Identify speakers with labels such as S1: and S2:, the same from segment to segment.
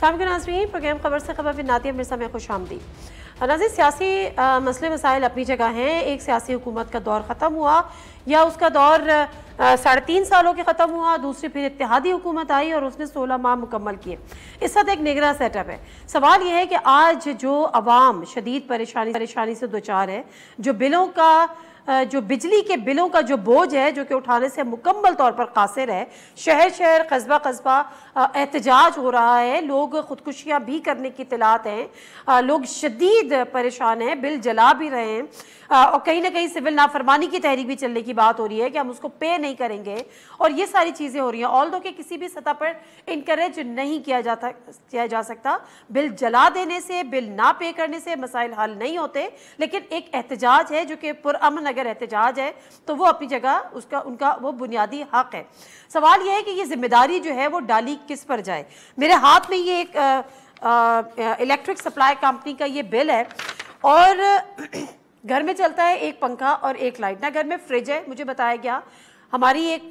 S1: अस्सलाम वालेकुम नाज़रीन, प्रोग्राम खबर से खबर विद नादिया मिर्ज़ा में खुश आमदी। नाज़रीन, सियासी मसले मसाइल अपनी जगह हैं। एक सियासी हुकूमत का दौर ख़त्म हुआ या उसका दौर 3.5 सालों के ख़त्म हुआ, दूसरी फिर इत्तेहादी हुकूमत आई और उसने 16 माह मुकम्मल किए। इस वक्त एक निगरां सेटअप है। सवाल यह है कि आज जो अवाम शदीद परेशानी से दो चार है, जो बिलों का जो बिजली के बिलों का जो बोझ है जो कि उठाने से मुकम्मल तौर पर कासिर है, शहर शहर कस्बा कस्बा एहतजाज हो रहा है, लोग ख़ुदकुशियाँ भी करने की इत्तलात हैं, लोग शदीद परेशान हैं, बिल जला भी रहे हैं और कहीं ना कहीं सिविल नाफरमानी की तहरीक भी चलने की बात हो रही है कि हम उसको पे नहीं करेंगे और ये सारी चीज़ें हो रही हैं। ऑल दो कि किसी भी सतह पर इनकरेज नहीं किया जा सकता। बिल जला देने से, बिल ना पे करने से मसाइल हल नहीं होते, लेकिन एक एहतजाज है जो कि पुरअमन अगर एहतजाज है तो वो अपनी जगह उनका वो बुनियादी हक है। सवाल यह है कि ये जिम्मेदारी जो है वो डाली किस पर जाए। मेरे हाथ में ये एक इलेक्ट्रिक सप्लाई कंपनी का ये बिल है और घर में चलता है एक पंखा और एक लाइट, ना घर में फ्रिज है। मुझे बताया गया, हमारी एक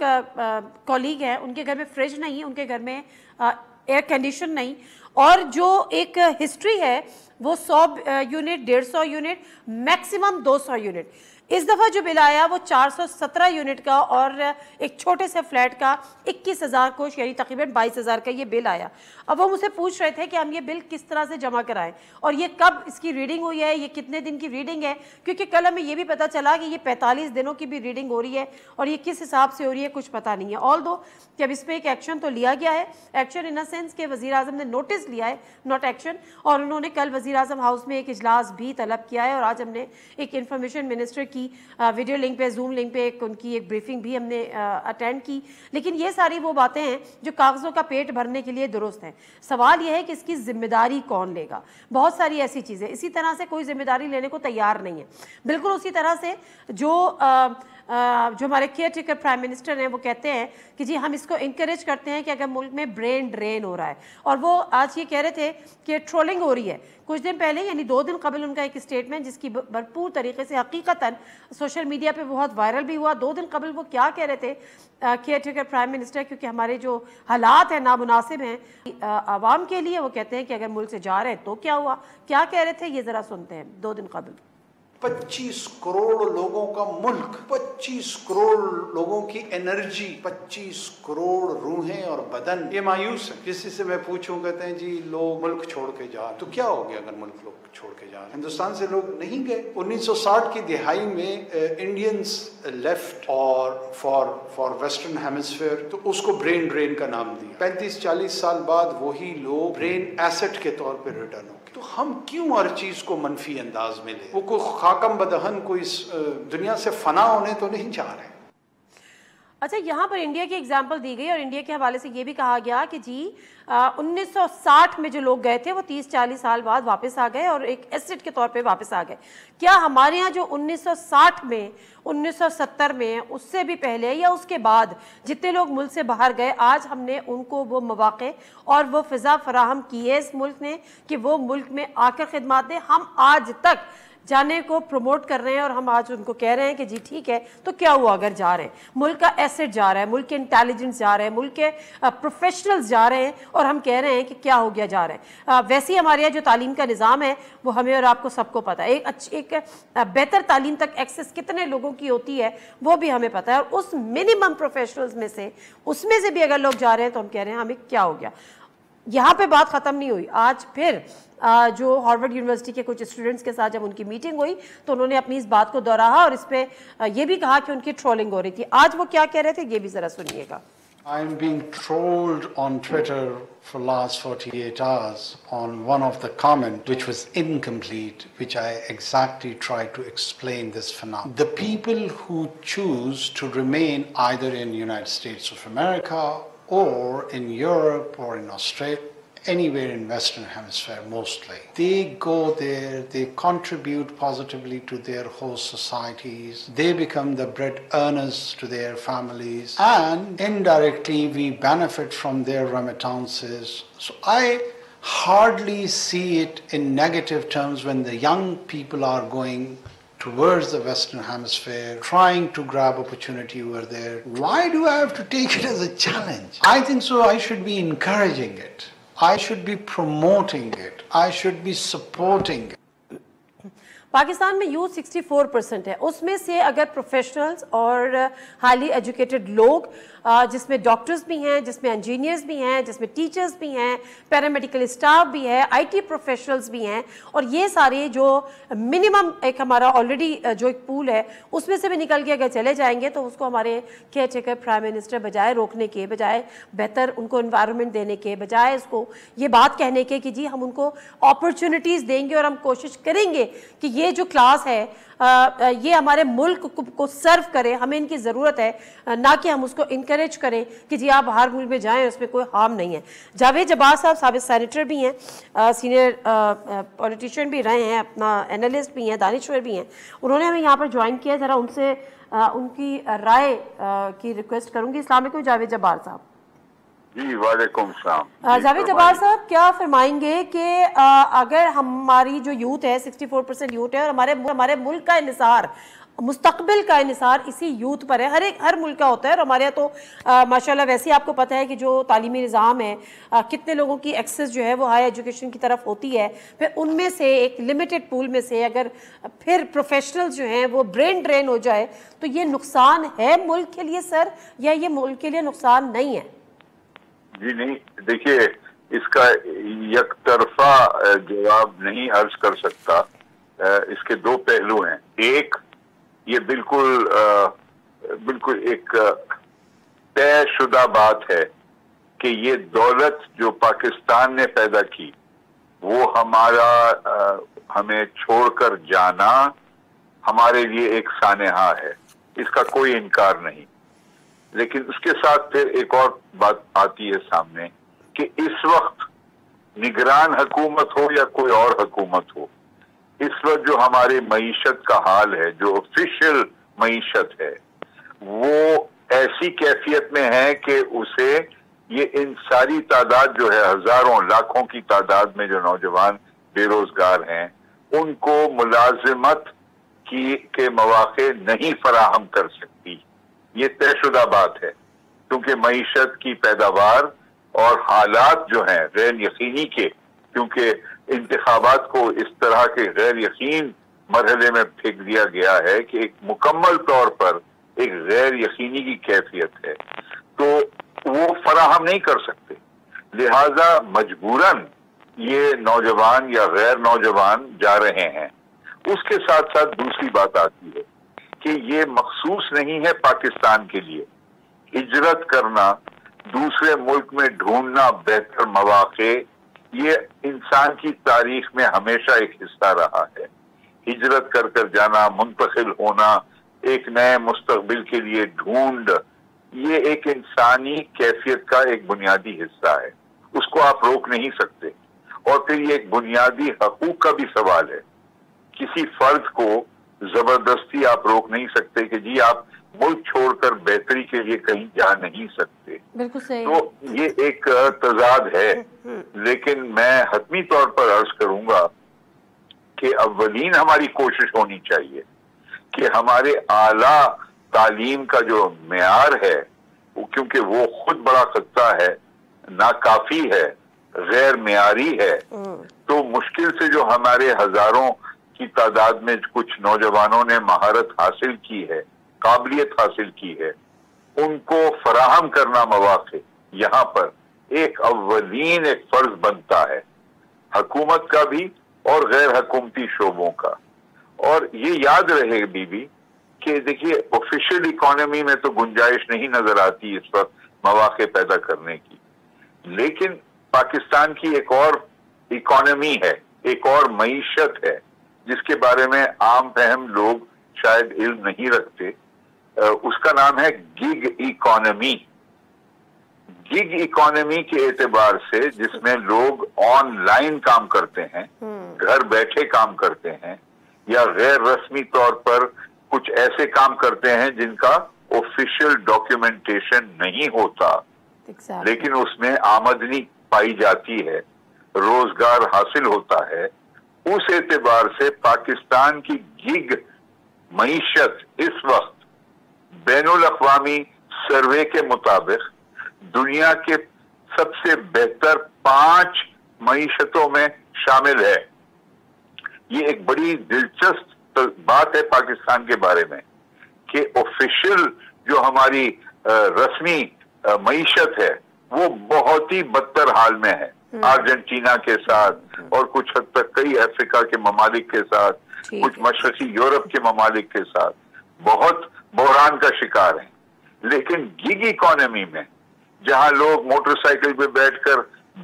S1: कॉलीग है, उनके घर में फ्रिज नहीं, उनके घर में एयर कंडीशन नहीं, और जो एक हिस्ट्री है वो 100 यूनिट, 150 यूनिट, मैक्सिमम 200 यूनिट। इस दफ़ा जो बिल आया वो 417 यूनिट का और एक छोटे से फ्लैट का 21,000 को, यानी तकरीबन 22,000 का ये बिल आया। अब वो मुझसे पूछ रहे थे कि हम ये बिल किस तरह से जमा कराएं और ये कब इसकी रीडिंग हुई है, ये कितने दिन की रीडिंग है, क्योंकि कल हमें ये भी पता चला कि ये 45 दिनों की भी रीडिंग हो रही है और ये किस हिसाब से हो रही है कुछ पता नहीं है। ऑल दो कि अब इस पर एक एक्शन तो लिया गया है, एक्शन इन अ सेंस के वज़ीर आज़म ने नोटिस लिया है, नॉट एक्शन, और उन्होंने कल वज़ीर आज़म हाउस में एक इजलास भी तलब किया है और आज हमने एक इंफॉर्मेशन मिनिस्टर की वीडियो लिंक पे, जूम लिंक पे उनकी एक ब्रीफिंग भी हमने अटेंड की। लेकिन ये सारी वो बातें हैं जो कागज़ों का पेट भरने के लिए दुरुस्त हैं। सवाल यह है कि इसकी जिम्मेदारी कौन लेगा। बहुत सारी ऐसी चीज़ें, इसी तरह से कोई जिम्मेदारी लेने को तैयार नहीं है। बिल्कुल उसी तरह से जो हमारे केयर टेकर प्राइम मिनिस्टर हैं वो कहते हैं कि जी हम इसको इंकरेज करते हैं कि अगर मुल्क में ब्रेन ड्रेन हो रहा है, और वो आज ये कह रहे थे कि ट्रोलिंग हो रही है। कुछ दिन पहले यानी 2 दिन कबल उनका एक स्टेटमेंट जिसकी भरपूर तरीके से हकीकतन सोशल मीडिया पे बहुत वायरल भी हुआ। 2 दिन कबल वो क्या कह रहे थे केयर टेकर प्राइम मिनिस्टर, क्योंकि हमारे जो हालात हैं नामुनासिब हैं आवाम के लिए, वो कहते हैं कि अगर मुल्क से जा रहे हैं तो क्या हुआ, क्या कह रहे थे ये ज़रा सुनते हैं। 2 दिन कबल
S2: 25 करोड़ लोगों का मुल्क, 25 करोड़ लोगों की एनर्जी, 25 करोड़ रूहें और बदन, ये मायूस है। किसी से मैं पूछूं, कहते हैं जी लोग मुल्क छोड़ के जा, तो क्या हो गया अगर मुल्क लोग छोड़ के जा? हिंदुस्तान से लोग नहीं गए। 1960 की दिहाई में इंडियंस लेफ्ट और फॉर वेस्टर्न हेमिस्फीयर, तो उसको ब्रेन ड्रेन का नाम दिया। 35-40 साल बाद वही लोग ब्रेन एसेट के तौर पर रिटर्न हो। तो हम क्यों हर चीज को मनफी अंदाज में ले? वो कोई खाकम बदहन कोई इस दुनिया से फना होने तो नहीं चाह रहे।
S1: अच्छा, यहाँ पर इंडिया की एग्जाम्पल दी गई और इंडिया के हवाले से ये भी कहा गया कि जी 1960 में जो लोग गए थे वो 30-40 साल बाद वापस आ गए और एक एसेट के तौर पे वापस आ गए। क्या हमारे यहाँ जो 1960 में, 1970 में, उससे भी पहले या उसके बाद जितने लोग मुल्क से बाहर गए, आज हमने उनको वो मौक़े और वो फ़िज़ा फराहम की है इस मुल्क ने कि वो मुल्क में आकर खिदमत दें। हम आज तक जाने को प्रमोट कर रहे हैं और हम आज उनको कह रहे हैं कि जी ठीक है, तो क्या हुआ अगर जा रहे हैं? मुल्क का एसेट जा रहा है, मुल्क के इंटेलिजेंस जा रहे हैं, मुल्क के प्रोफेशनल्स जा रहे हैं और हम कह रहे हैं कि क्या हो गया जा रहे हैं। वैसे ही हमारे यहाँ जो तालीम का निज़ाम है वो हमें और आपको सबको पता है। एक बेहतर तालीम तक एक्सेस कितने लोगों की होती है वो भी हमें पता है, और उस मिनिमम प्रोफेशनल्स में से, उसमें से भी अगर लोग जा रहे हैं तो हम कह रहे हैं हमें क्या हो गया। यहाँ पे बात ख़त्म नहीं हुई। आज फिर जो हार्वर्ड यूनिवर्सिटी के कुछ स्टूडेंट्स के साथ जब उनकी मीटिंग हुई तो उन्होंने अपनी इस बात को दोहराया और इस पे ये भी कहा कि उनकी ट्रोलिंग हो रही थी। आज वो क्या कह रहे थे ये भी ज़रा सुनिएगा।
S3: I'm being trolled on Twitter for last 48 hours on one of the comment which was incomplete, which I exactly tried to explain this phenomenon. The people who choose to remain either in United States of America or in Europe or in Australia, anywhere in Western Hemisphere mostly, they go there, they contribute positively to their host societies, they become the bread earners to their families, and indirectly we benefit from their remittances. So I hardly see it in negative terms when the young people are going towards the Western Hemisphere, trying to grab opportunity over there. Why do I have to take it as a challenge? I think so I should be encouraging it. I should be promoting it. I should be supporting it.
S1: Pakistan में youth 64% है, उसमें से अगर professionals और highly educated लोग, जिसमें doctors भी हैं, जिसमें इंजीनियर्स भी हैं, जिसमें टीचर्स भी हैं, पैरामेडिकल स्टाफ भी है, आईटी प्रोफेशनल्स भी हैं, और ये सारे जो मिनिमम एक हमारा ऑलरेडी जो एक पूल है उसमें से भी निकल के अगर चले जाएंगे तो उसको हमारे केयर टेकर प्राइम मिनिस्टर बजाय रोकने के, बजाय बेहतर उनको इन्वायरमेंट देने के, बजाय उसको ये बात कहने के कि जी हम उनको अपॉर्चुनिटीज़ देंगे और हम कोशिश करेंगे कि ये जो क्लास है ये हमारे मुल्क को सर्व करे, हमें इनकी ज़रूरत है, ना कि हम उसको इनकरेज करें कि जी आप बाहर मुल्क में जाएं, उसमें कोई हार्म नहीं है। जावेद जब्बार साहब साबिक़ सेनेटर भी हैं, सीनियर पॉलिटिशियन भी रहे हैं, अपना एनालिस्ट भी हैं, दानिश्वर भी हैं, उन्होंने हमें यहाँ पर ज्वाइन किया। ज़रा उनसे उनकी राय की रिक्वेस्ट करूँगी। अस्सलाम वालेकुम जावेद जब्बार साहब।
S4: जी वालेकुम सलाम।
S1: जावेद जब्बार साहब, क्या फरमाएंगे कि अगर हमारी जो यूथ है 64% यूथ है और हमारे मुल्क का इन्हिसार, मुस्तकबिल का इन्हिसार इसी यूथ पर है, हर मुल्क का होता है, और हमारे यहाँ तो माशाल्लाह वैसे ही आपको पता है कि जो तालीमी निज़ाम है, कितने लोगों की एक्सेस जो है वो हाई एजुकेशन की तरफ होती है, फिर उनमें से एक लिमिटेड पूल में से अगर फिर प्रोफेशनल्स जो हैं वो ब्रेन ड्रेन हो जाए तो ये नुकसान है मुल्क के लिए सर, या ये मुल्क के लिए नुकसान नहीं है?
S4: जी नहीं, देखिए इसका एक तरफा जवाब नहीं अर्ज कर सकता। इसके दो पहलू हैं। एक, ये बिल्कुल एक तयशुदा बात है कि ये दौलत जो पाकिस्तान ने पैदा की वो हमें छोड़कर जाना हमारे लिए एक सानेहा है, इसका कोई इनकार नहीं। लेकिन उसके साथ फिर एक और बात आती है सामने कि इस वक्त निगरान हुकूमत हो या कोई और हुकूमत हो, इस वक्त जो हमारी मईशत का हाल है, जो ऑफिशियल मईशत है, वो ऐसी कैफियत में है कि उसे ये इन सारी तादाद जो है, हजारों लाखों की तादाद में जो नौजवान बेरोजगार हैं, उनको मुलाजिमत के मौके नहीं फराहम कर सकती। ये तयशुदा बात है, क्योंकि मईशत की पैदावार और हालात जो हैं गैर यकीनी के, क्योंकि इंतखाबात को इस तरह के गैर यकीन मरहले में फेंक दिया गया है कि एक मुकम्मल तौर पर एक गैर यकीनी की कैफियत है, तो वो फराहम नहीं कर सकते। लिहाजा मजबूरन ये नौजवान या गैर नौजवान जा रहे हैं। उसके साथ साथ दूसरी बात आती है कि ये मखसूस नहीं है पाकिस्तान के लिए। हिजरत करना, दूसरे मुल्क में ढूंढना बेहतर मौके, ये इंसान की तारीख में हमेशा एक हिस्सा रहा है। हिजरत कर कर जाना, मुंतकिल होना, एक नए मुस्तकबिल के लिए ढूंढ, ये एक इंसानी कैफियत का एक बुनियादी हिस्सा है, उसको आप रोक नहीं सकते। और फिर ये एक बुनियादी हकूक का भी सवाल है। किसी फर्द को जबरदस्ती आप रोक नहीं सकते कि जी आप मुल्क छोड़कर बेहतरी के लिए कहीं जा नहीं सकते।
S1: बिल्कुल सही।
S4: तो ये एक तजाद है। लेकिन मैं हतमी तौर पर अर्ज करूंगा कि अव्वलीन हमारी कोशिश होनी चाहिए कि हमारे आला तालीम का जो मेयार है, क्योंकि वो खुद बड़ा खत्ता है, नाकाफी है, गैर मेयारी है, तो मुश्किल से जो हमारे हजारों की तादाद में कुछ नौजवानों ने महारत हासिल की है, काबिलियत हासिल की है, उनको फराहम करना मौके, यहाँ पर एक अव्वलीन एक फर्ज बनता है हुकूमत का भी और गैर हुकूमती शोबों का। और ये याद रहे बीबी कि देखिए ऑफिशियल इकोनॉमी में तो गुंजाइश नहीं नजर आती इस वक्त मौके पैदा करने की, लेकिन पाकिस्तान की एक और इकोनॉमी है, एक और मईशत है जिसके बारे में आम फहम लोग शायद इल्म नहीं रखते। उसका नाम है गिग इकोनॉमी। गिग इकोनॉमी के एतबार से जिसमें लोग ऑनलाइन काम करते हैं, घर बैठे काम करते हैं, या गैर रस्मी तौर पर कुछ ऐसे काम करते हैं जिनका ऑफिशियल डॉक्यूमेंटेशन नहीं होता, लेकिन उसमें आमदनी पाई जाती है, रोजगार हासिल होता है। उस एतबार से पाकिस्तान की गिग मईशत इस वक्त बैनुल अक़वामी सर्वे के मुताबिक दुनिया के सबसे बेहतर 5 मईशतों में शामिल है। ये एक बड़ी दिलचस्प बात है पाकिस्तान के बारे में कि ऑफिशियल जो हमारी रस्मी मईशत है वो बहुत ही बदतर हाल में है, अर्जेंटीना के साथ और कुछ हद तक कई अफ्रीका के ममालिक के साथ, कुछ मशरकी यूरोप के ममालिक के साथ बहुत बहरान का शिकार है। लेकिन गिग इकोनॉमी में जहां लोग मोटरसाइकिल पे बैठकर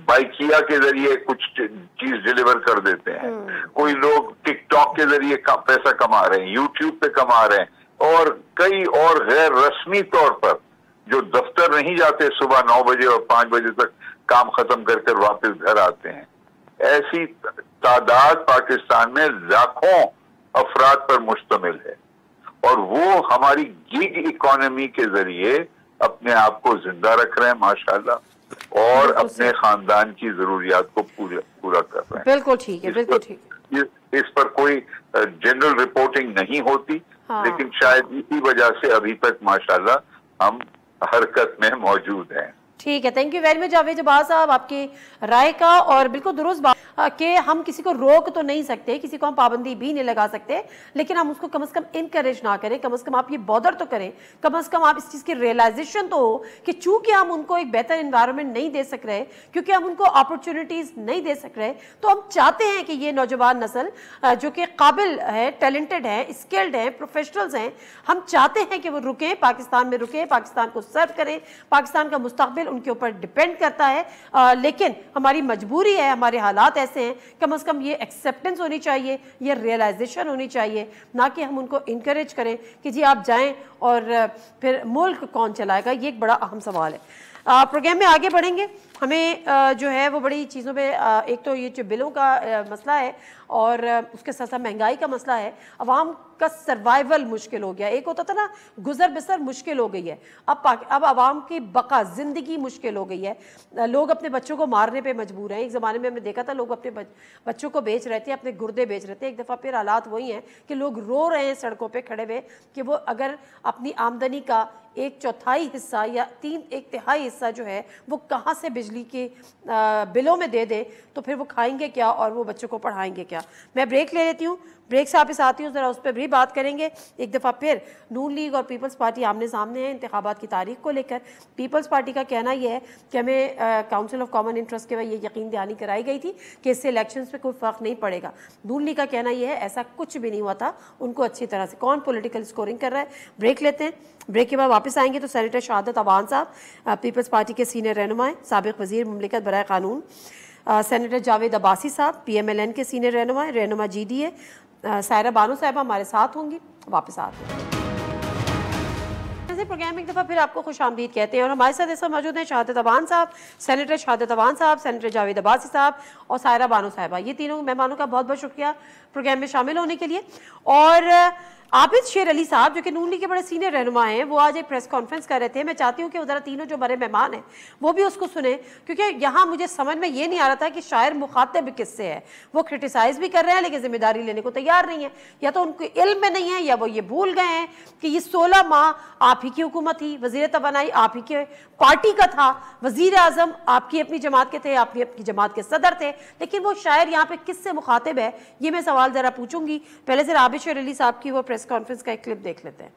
S4: बाइकिया के जरिए कुछ चीज डिलीवर कर देते हैं, कोई लोग टिकटॉक के जरिए पैसा कमा रहे हैं, यूट्यूब पे कमा रहे हैं, और कई और गैर रस्मी तौर पर जो दफ्तर नहीं जाते, सुबह 9 बजे और 5 बजे तक काम खत्म कर वापस घर आते हैं। ऐसी तादाद पाकिस्तान में लाखों अफराद पर मुश्तमिल है और वो हमारी गिग इकोनॉमी के जरिए अपने आप को जिंदा रख रहे हैं माशाल्लाह, और अपने खानदान की जरूरियात को पूरा कर रहे हैं।
S1: बिल्कुल ठीक है, बिल्कुल ठीक।
S4: इस पर कोई जनरल रिपोर्टिंग नहीं होती, लेकिन शायद इसी वजह से अभी तक माशाल्लाह हम हरकत में मौजूद हैं।
S1: ठीक है, thank you very much Javed Abbas साहब आपकी राय का, और बिल्कुल दुरुस्त बात कि हम किसी को रोक तो नहीं सकते, किसी को हम पाबंदी भी नहीं लगा सकते, लेकिन हम उसको कम से कम इनकरेज ना करें, कम से कम आप ये बॉदर तो करें, कम से कम आप इस चीज़ की रियलाइजेशन तो हो कि चूंकि हम उनको एक बेहतर इन्वायरमेंट नहीं दे सक रहे, क्योंकि हम उनको अपॉर्चुनिटीज़ नहीं दे सक रहे, तो हम चाहते हैं कि ये नौजवान नस्ल जो कि काबिल है, टैलेंटेड है, स्किल्ड है, प्रोफेशनल्स हैं, हम चाहते हैं कि वो रुकें, पाकिस्तान में रुकें, पाकिस्तान को सर्व करें। पाकिस्तान का मुस्तकबिल उनके ऊपर डिपेंड करता है, लेकिन हमारी मजबूरी है, हमारे हालात ऐसे हैं, कम से कम ये एक्सेप्टेंस होनी चाहिए, ये रियलाइजेशन होनी चाहिए, ना कि हम उनको इनकरेज करें कि जी आप जाएं और फिर मुल्क कौन चलाएगा। ये एक बड़ा अहम सवाल है। प्रोग्राम में आगे बढ़ेंगे, हमें जो है वो बड़ी चीज़ों पे एक तो ये जो बिलों का मसला है और उसके साथ साथ महंगाई का मसला है, अवाम का सर्वाइवल मुश्किल हो गया। एक होता था ना गुजर बसर मुश्किल हो गई है, अब आवाम की बका ज़िंदगी मुश्किल हो गई है। लोग अपने बच्चों को मारने पे मजबूर हैं। एक ज़माने में हमने देखा था लोग अपने बच्चों को बेच रहे थे, अपने गुर्दे बेच रहे थे। एक दफ़ा फिर हालात वही हैं कि लोग रो रहे हैं सड़कों पर खड़े हुए कि वो अगर अपनी आमदनी का 1/4 हिस्सा या 1/3 हिस्सा जो है वो कहाँ से बिजली के बिलों में दे दे, तो फिर वो खाएंगे क्या और वो बच्चों को पढ़ाएंगे क्या। मैं ब्रेक ले लेती हूँ, ब्रेक से वापस आती हूँ, ज़रा उस पर भी बात करेंगे। एक दफ़ा फिर नून लीग और पीपल्स पार्टी आमने सामने हैं इंतखाबात की तारीख को लेकर। पीपल्स पार्टी का कहना यह है कि हमें काउंसिल ऑफ कॉमन इंटरेस्ट के वह ये यकीन दहानी कराई गई थी कि इससे इलेक्शंस पे कोई फ़र्क नहीं पड़ेगा। नून लीग का कहना यह है ऐसा कुछ भी नहीं हुआ था, उनको अच्छी तरह से कौन पॉलिटिकल स्कोरिंग कर रहा है। ब्रेक लेते हैं, ब्रेक के बाद वापस आएंगे तो सेनेटर शहादत अवान साहब पीपल्स पार्टी के सीनियर रहनुमा, साबिक वज़ीर मुमलिकत बराए कानून, सेनेटर जावेद अब्बासी साहब PMLN के सीनियर रहनुमा GDA, सायरा बानो साहब हमारे साथ होंगी। वापस आते हैं प्रोग्राम में एक दफ़ा फिर आपको खुशामदीद कहते हैं, और हमारे साथ इस वक्त मौजूद हैं शहादत अवान साहब, सेनेटर शहादत अवान साहब, सेनेटर जावेद अब्बासी साहब और सायरा बानो साहबा। ये तीनों मेहमानों का बहुत बहुत शुक्रिया प्रोग्राम में शामिल होने के लिए। और आबिद शेर अली साहब जो कि नून लीग के बड़े सीनियर रहनुमा हैं, वो आज एक प्रेस कॉन्फ्रेंस कर रहे थे। मैं चाहती हूँ कि उधर तीनों जो बड़े मेहमान हैं वो भी उसको सुने, क्योंकि यहाँ मुझे समझ में ये नहीं आ रहा था कि शायर मुखातिब किससे है। वो क्रिटिसाइज भी कर रहे हैं लेकिन जिम्मेदारी लेने को तैयार नहीं है, या तो उनको इल्म में नहीं है या वो ये भूल गए हैं कि ये 16 माह आप ही की हुकूमत थी, वज़ीर तवानाई आप ही के पार्टी का था, वज़ीर आज़म आपकी अपनी जमात के थे, आपकी अपनी जमात के सदर थे, लेकिन वो शायर यहाँ पे किससे मुखातिब है, ये मैं सवाल ज़रा पूछूंगी। पहले से आबिद शेर अली साहब की वो प्रेस कॉन्फ्रेंस का एक क्लिप देख लेते हैं।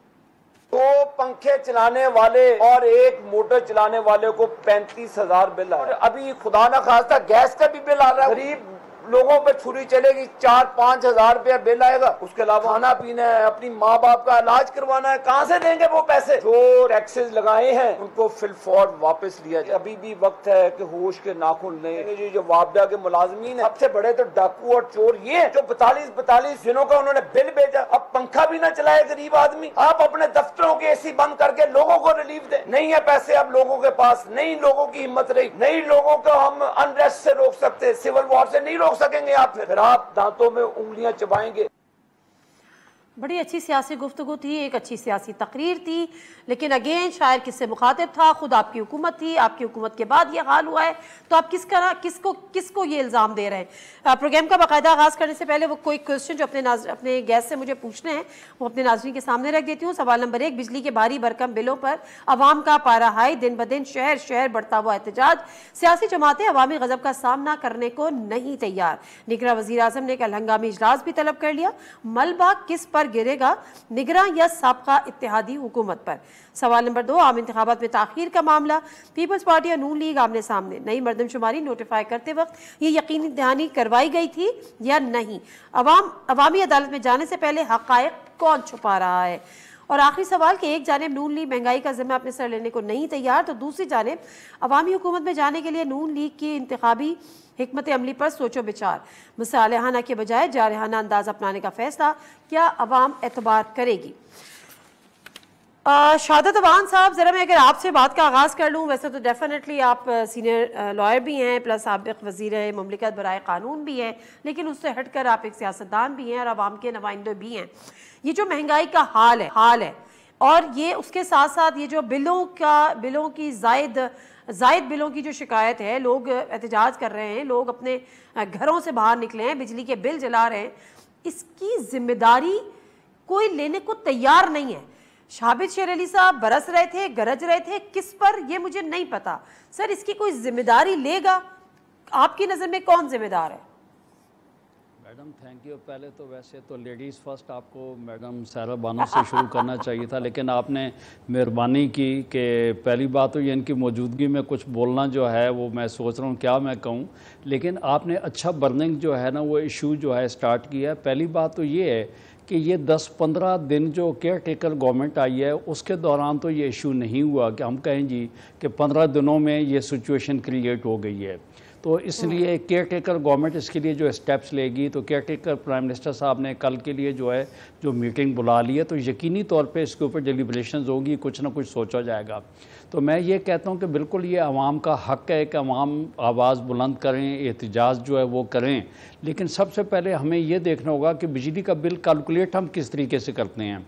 S5: 2 पंखे चलाने वाले और 1 मोटर चलाने वाले को 35,000 बिल आया। अभी खुदा ना खास्ता गैस का भी बिल आ रहा है, गरीब लोगों पे छुरी चलेगी, 4-5 हजार रुपया बिल आएगा। उसके अलावा खाना पीना है, अपनी माँ बाप का इलाज करवाना है, कहाँ से देंगे वो पैसे? जो टैक्सेस लगाए हैं उनको फिलफौर वापस लिया जाए। अभी भी वक्त है कि होश के नाखून लें। जो वापडा के मुलाजमीन है, सबसे बड़े तो डाकू और चोर ये जो 42 दिनों का उन्होंने बिल भेजा, अब पंखा भी ना चलाए गरीब आदमी। आप अपने दफ्तरों के AC बंद करके लोगों को रिलीफ दें। नहीं है पैसे अब लोगों के पास, नहीं लोगों की हिम्मत रही, नहीं लोगों को हम अनरेस्ट से रोक सकते, सिविल वॉर से नहीं रोक सकेंगे आप, फिर आप दांतों में उंगलियां चबाएंगे।
S1: बड़ी अच्छी सियासी गुफ्तगू थी, एक अच्छी सियासी तकरीर थी, लेकिन अगेन शायर किससे मुखातिब था? खुद आपकी हुकूमत थी, आपकी हुकूमत के बाद ये हाल हुआ है, तो आप किसको ये इल्ज़ाम दे रहे हैं? प्रोग्राम का बाकायदा आगाज़ करने से पहले वो कोई क्वेश्चन जो अपने गेस्ट से मुझे पूछने हैं वो अपने नाज़रीन के सामने रख देती हूँ। सवाल नंबर 1, बिजली के भारी भरकम बिलों पर अवाम का पारा हाई, दिन ब दिन शहर शहर बढ़ता हुआ एहतजाज, सियासी जमातें अवामी गज़ब का सामना करने को नहीं तैयार, निगरां वज़ीर आज़म ने कल हंगामी इजलास भी तलब कर लिया, मलबा किस पर गिरेगा, निगरां या साबका इत्तेहादी हुकूमत पर? सवाल नंबर 2, आम इंतखाबात में ताखीर का मामला, पीपल्स पार्टी और नून लीग आमने सामने, नई मरदमशुमारी नोटिफाई करते वक्त ये यकीनी दहानी करवाई गई थी या नहीं? अवामी अदालत में जाने से पहले हक़ाइक़ कौन छुपा रहा है? और आखिरी सवाल कि एक जानिब नून लीग महंगाई का जिम्मा अपने सर लेने को नहीं तैयार, तो दूसरी जानिब अवामी हुकूमत में जाने के लिए नून लीग की इंतखाबी हिकमत अमली पर सोचो विचार, मुसालहाना के बजाय जारहाना अंदाज अपनाने का फैसला क्या अवाम एतबार करेगी? शादत अवान साहब, ज़रा मैं अगर आपसे बात का आगाज़ कर लूँ, वैसे तो डेफिनेटली आप सीनियर लॉयर भी हैं, प्लस साबिक़ वज़ीर मुमलिकत बराए क़ानून भी हैं, लेकिन उससे हटकर आप एक सियासतदान भी हैं और अवाम के नुमाइंदे भी हैं। ये जो महंगाई का हाल है और ये उसके साथ साथ ये जो बिलों की जायद बिलों की जो शिकायत है, लोग एहतजाज कर रहे हैं, लोग अपने घरों से बाहर निकले हैं, बिजली के बिल जला रहे हैं, इसकी जिम्मेदारी कोई लेने को तैयार नहीं है। शाबिद शेर अली साहब बरस रहे थे, गरज रहे थे, किस पर ये मुझे नहीं पता। सर, इसकी कोई जिम्मेदारी लेगा? आपकी नज़र में कौन जिम्मेदार है?
S6: Madam thank you. पहले तो वैसे तो लेडीज़ फर्स्ट आपको मैडम सारा बानो से शुरू करना चाहिए था, लेकिन आपने मेहरबानी की कि पहली बात तो ये इनकी मौजूदगी में कुछ बोलना जो है वो मैं सोच रहा हूँ क्या मैं कहूँ, लेकिन आपने अच्छा बर्निंग जो है ना वो इशू जो है स्टार्ट किया है। पहली बात तो ये है कि ये 10-15 दिन जो केयर टेकर गवर्नमेंट आई है उसके दौरान तो ये इशू नहीं हुआ कि हम कहें जी कि 15 दिनों में ये सिचुएशन क्रिएट हो गई है। तो इसलिए केयर टेकर गवर्नमेंट इसके लिए जो स्टेप्स लेगी, तो केयर टेकर प्राइम मिनिस्टर साहब ने कल के लिए जो मीटिंग बुला ली है, तो यकीनी तौर पे इसके ऊपर डिलिब्रेशंस होगी, कुछ ना कुछ सोचा जाएगा। तो मैं ये कहता हूँ कि बिल्कुल ये आवाम का हक़ है कि आवाम आवाज़ बुलंद करें, एहतजाज जो है वो करें, लेकिन सबसे पहले हमें ये देखना होगा कि बिजली का बिल कैलकुलेट हम किस तरीके से करते हैं।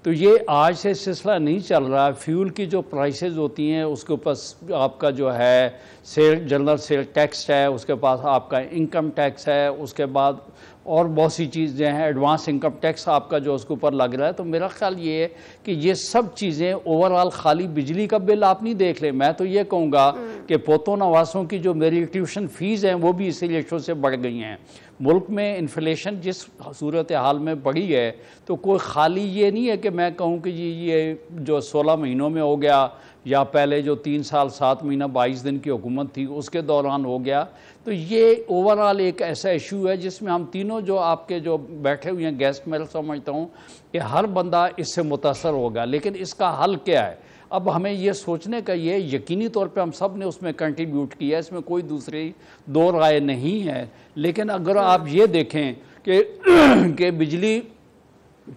S6: तो ये आज से सिलसिला नहीं चल रहा है। फ्यूल की जो प्राइसेस होती हैं उसके ऊपर आपका जो है जनरल सेल टैक्स है, उसके पास आपका इनकम टैक्स है, उसके बाद और बहुत सी चीज़ें हैं, एडवांस इनकम टैक्स आपका जो उसके ऊपर लग रहा है। तो मेरा ख्याल ये है कि ये सब चीज़ें ओवरऑल खाली बिजली का बिल आप नहीं देख लें। मैं तो ये कहूँगा कि पोतों नवासों की जो मेरी ट्यूशन फ़ीस हैं वो भी इसी रेशो से बढ़ गई हैं। मुल्क में इन्फ्लेशन जिस सूरत हाल में बढ़ी है, तो कोई खाली ये नहीं है कि मैं कहूँ कि ये जो 16 महीनों में हो गया या पहले जो 3 साल 7 महीना 22 दिन की हुकूमत थी उसके दौरान हो गया। तो ये ओवरऑल एक ऐसा इशू है जिसमें हम तीनों जो आपके जो बैठे हुए हैं गेस्ट, मैं समझता हूँ कि हर बंदा इससे मुतासर होगा। लेकिन इसका हल क्या है? अब हमें ये सोचने का ये यकीनी तौर पे हम सब ने उसमें कंट्रीब्यूट किया है, इसमें कोई दूसरी दो राय नहीं है। लेकिन अगर आप ये देखें कि बिजली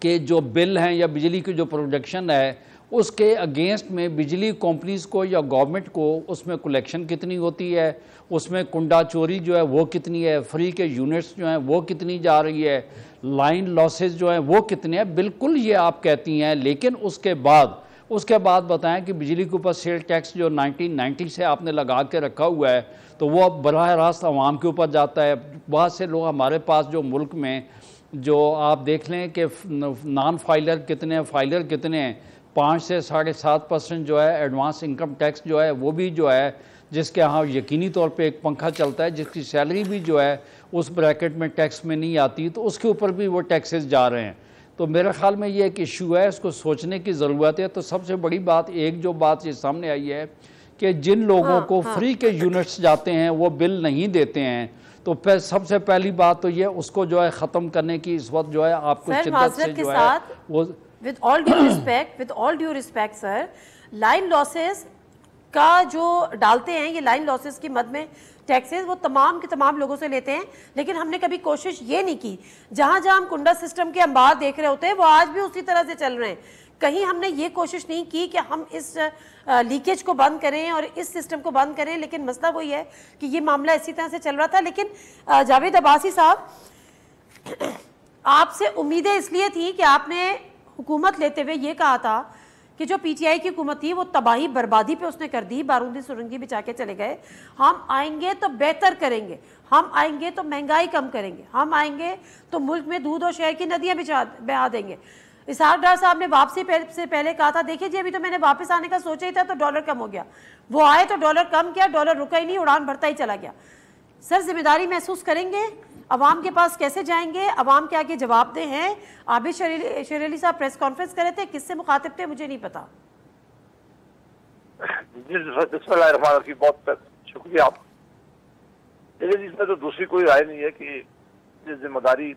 S6: के जो बिल हैं या बिजली की जो प्रोडक्शन है उसके अगेंस्ट में बिजली कंपनीज़ को या गवर्नमेंट को उसमें कलेक्शन कितनी होती है, उसमें कुंडा चोरी जो है वो कितनी है, फ्री के यूनिट्स जो हैं वो कितनी जा रही है, लाइन लॉसेस जो हैं वो कितने हैं, बिल्कुल ये आप कहती हैं। लेकिन उसके बाद बताएं कि बिजली के ऊपर सेल टैक्स जो 1990 से आपने लगा के रखा हुआ है तो वो अब बराह रास्त आवाम के ऊपर जाता है। बहुत से लोग हमारे पास जो मुल्क में जो आप देख लें कि नॉन फाइलर कितने हैं, फाइलर कितने हैं, 5 से 7.5% जो है एडवांस इनकम टैक्स जो है वो भी जो है जिसके यहाँ यकीनी तौर पे एक पंखा चलता है, जिसकी सैलरी भी जो है उस ब्रैकेट में टैक्स में नहीं आती, तो उसके ऊपर भी वो टैक्सेस जा रहे हैं। तो मेरे ख्याल में ये एक इशू है, इसको सोचने की ज़रूरत है। तो सबसे बड़ी बात जो बात ये सामने आई है कि जिन लोगों को फ्री के यूनिट्स जाते हैं वो बिल नहीं देते हैं, तो फिर सबसे पहली बात तो ये उसको जो है ख़त्म करने की इस वक्त जो है आपको शिद्दत से जो है वो
S1: with all due respect sir, line losses का जो डालते हैं, ये लाइन लॉसेस की मद में टैक्सेस वो तमाम के तमाम लोगों से लेते हैं। लेकिन हमने कभी कोशिश ये नहीं की, जहां जहां हम कुंडा सिस्टम के अंबार देख रहे होते हैं वो आज भी उसी तरह से चल रहे हैं। कहीं हमने ये कोशिश नहीं की कि हम इस लीकेज को बंद करें और इस सिस्टम को बंद करें, लेकिन मसला वही है कि ये मामला इसी तरह से चल रहा था। लेकिन जावेद अब्बासी साहब, आपसे उम्मीदें इसलिए थी कि आपने हुकूमत लेते हुए ये कहा था कि जो पीटीआई की हुकूमत थी वो तबाही बर्बादी पे उसने कर दी, बारूदी सुरंगी बिछा के चले गए। हम आएंगे तो बेहतर करेंगे, हम आएंगे तो महंगाई कम करेंगे, हम आएंगे तो मुल्क में दूध और शहर की नदियाँ बहा देंगे। इसहाक डार साहब ने वापसी से पहले कहा था देखिए जी अभी तो मैंने वापस आने का सोचा ही था तो डॉलर कम हो गया। वो आए तो डॉलर कम किया, डॉलर रुका ही नहीं, उड़ान भरता ही चला गया। सर जिम्मेदारी महसूस करेंगे? अवाम के पास कैसे जाएंगे? अवाम के आगे जवाबदेह हैं? आबिद शेर अली साहब प्रेस कॉन्फ्रेंस कर रहे थे, किससे मुखातिब थे मुझे नहीं पता।
S7: जी बहुत शुक्रिया आप। इसमें तो दूसरी कोई राय नहीं है कि जिम्मेदारी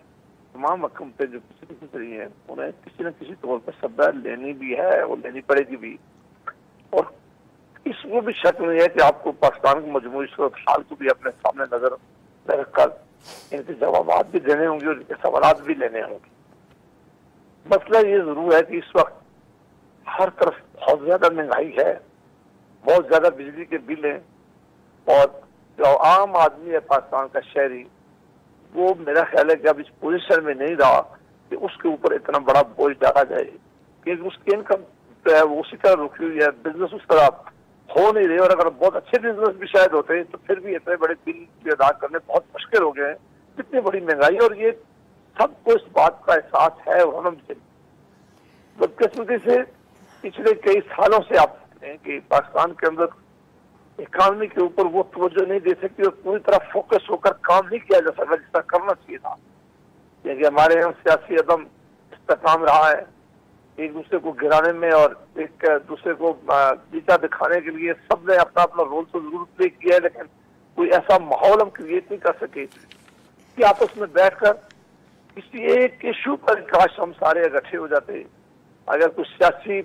S7: तमाम हुकूमतें जो पिछली रही हैं उन्हें किसी न किसी तौर पर सब्दा लेनी भी है और लेनी पड़ेगी भी। और इसमें भी शक नहीं है कि आपको पाकिस्तान की मजमूई सूरत हाल को भी अपने सामने नजर में रखकर इनके जवाब भी देने होंगे और इनके सवाल भी लेने होंगे। मसला ये जरूर है कि इस वक्त हर तरफ बहुत ज्यादा महंगाई है, बहुत ज्यादा बिजली के बिल हैं और जो आम आदमी है पाकिस्तान का शहरी वो मेरा ख्याल है कि अब इस पोजीशन में नहीं रहा कि उसके ऊपर इतना बड़ा बोझ डाला जाए, क्योंकि उसकी इनकम जो है वो उसी तरह रुकी हुई है, बिजनेस उस तरह हो नहीं रहे। और अगर बहुत अच्छे बिजनेस भी शायद होते तो फिर भी इतने बड़े बिल भी अदा करने बहुत मुश्किल हो गए हैं, इतनी बड़ी महंगाई। और ये सबको इस बात का एहसास है और हम बदकिस्मती से पिछले कई सालों से आप देखते हैं कि पाकिस्तान के अंदर इकानमी के ऊपर वो तवज्जो नहीं दे सकती और पूरी तरह फोकस होकर काम नहीं किया जा सका जितना करना चाहिए था। क्योंकि हमारे यहाँ सियासी अदम इस्तेकाम रहा है, एक दूसरे को गिराने में और एक दूसरे को नीचा दिखाने के लिए सबने अपना अपना रोल तो जरूर प्ले किया है, लेकिन कोई ऐसा माहौल हम क्रिएट नहीं कर सके कि आपस में बैठकर किसी एक इशू पर काश हम सारे इकट्ठे हो जाते। अगर कुछ सियासी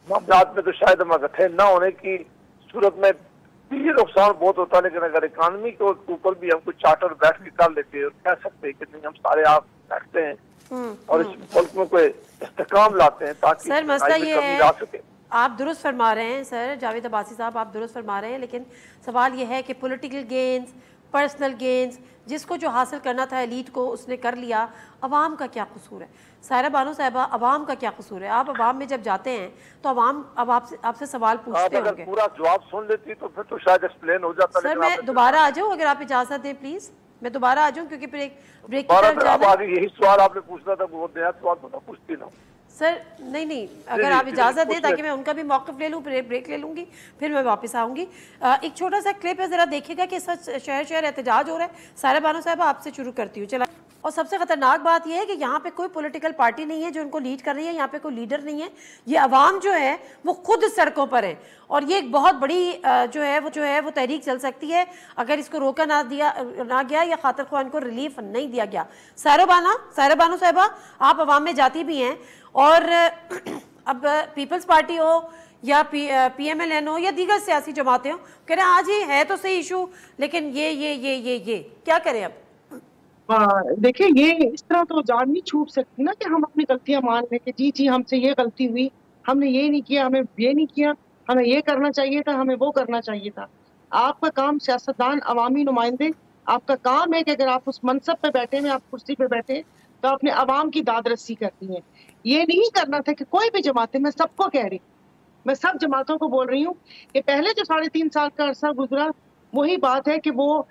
S7: मामला में तो शायद हम इकट्ठे न होने की सूरत में ये नुकसान बहुत होता है, लेकिन अगर इकानमी के ऊपर भी हम कुछ चार्टर बैठ के कर लेते और कह सकते हैं कि नहीं हम सारे आप बैठते हैं और इस मुल्क में कोई इस्तेकाम लाते हैं ताकि
S1: सर मसला ये है,
S7: ला सके।
S1: आप दुरुस्त फरमा रहे हैं सर जावेद अब्बासी साहब, आप दुरुस्त फरमा रहे हैं, लेकिन सवाल ये है कि पॉलिटिकल गेन्स, पर्सनल गेन्स, जिसको जो हासिल करना था एलीट को उसने कर लिया, अवाम का क्या कसूर है? सायरा बानो साहिबा, अवाम का क्या कसूर है? आप अवाम में जब जाते हैं तो अवाम अब आपसे सवाल पूछते होंगे।
S7: पूरा जवाब सुन लेती तो फिर तो शायद एक्सप्लेन हो जाता।
S1: सर मैं दोबारा आ जाऊँ अगर आप इजाजत दें प्लीज, मैं दोबारा आ जाऊँ क्योंकि फिर एक ब्रेक की तरफ जाना है।
S7: यही सवाल आपने पूछना था, वो नया सवाल तो मैं पूछती ना
S1: सर। नहीं अगर आप इजाजत दें ताकि मैं उनका भी मौक़िफ़ ले लूँ, फिर ब्रेक ले लूँगी, फिर मैं वापस आऊँगी। एक छोटा सा क्लिप है, ज़रा देखिएगा कि सच शहर एहतजाज हो रहा है। सायरा बानो साहिबा आपसे शुरू करती हूँ, चला। और सबसे ख़तरनाक बात यह है कि यहाँ पे कोई पॉलिटिकल पार्टी नहीं है जो इनको लीड कर रही है, यहाँ पे कोई लीडर नहीं है, ये अवाम जो है वो खुद सड़कों पर है। और ये एक बहुत बड़ी जो है वो तहरीक चल सकती है अगर इसको रोका ना गया या खातिर ख्वान को रिलीफ नहीं दिया गया। सायरा बानो साहिबा, आप अवाम में जाती भी हैं और अब पीपल्स पार्टी हो या PMLN हो या दीगर सियासी जमातें हो, कह रहे हैं आज ही है तो सही इशू, लेकिन ये क्या करें अब?
S8: देखिए ये इस तरह तो जान नहीं छूट सकती ना कि हम अपनी गलतियां मान लें कि जी हमसे ये गलती हुई, हमने ये नहीं किया, हमें ये नहीं किया, हमें ये करना चाहिए था, हमें वो करना चाहिए था। आपका काम सियासतदान, अवामी नुमाइंदे, आपका काम है कि अगर आप उस मनसब पे बैठे हैं, आप कुर्सी पे बैठे तो आपने अवाम की दाद रस्सी करनी है। ये नहीं करना था कि कोई भी जमातें, मैं सबको कह रही, मैं सब जमातों को बोल रही हूँ कि पहले जो 3.5 साल का अरसा गुजरा वही बात है कि वो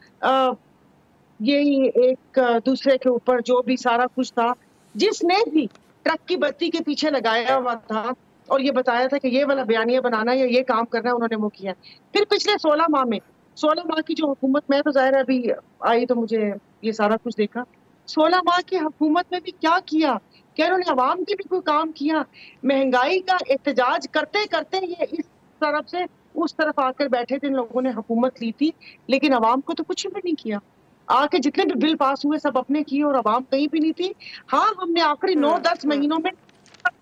S8: यही एक दूसरे के ऊपर जो भी सारा कुछ था, जिसने भी ट्रक की बत्ती के पीछे लगाया हुआ था और ये बताया था कि ये वाला बयानिया बनाना या ये काम करना है, उन्होंने वो किया। फिर पिछले 16 माह की जो हुकूमत, मैं तो जाहिर है अभी आई तो मुझे ये सारा कुछ देखा, 16 माह की हुकूमत में भी क्या किया, क्या उन्होंने अवाम के भी कोई काम किया? महंगाई का एहतजाज करते करते ये इस तरफ से उस तरफ आकर बैठे थे, इन लोगों ने हुकूमत ली थी, लेकिन अवाम को तो कुछ भी नहीं किया। आके जितने भी बिल पास हुए सब अपने किए और अवाम कहीं भी नहीं थी। हाँ, हमने आखिरी 9-10 महीनों में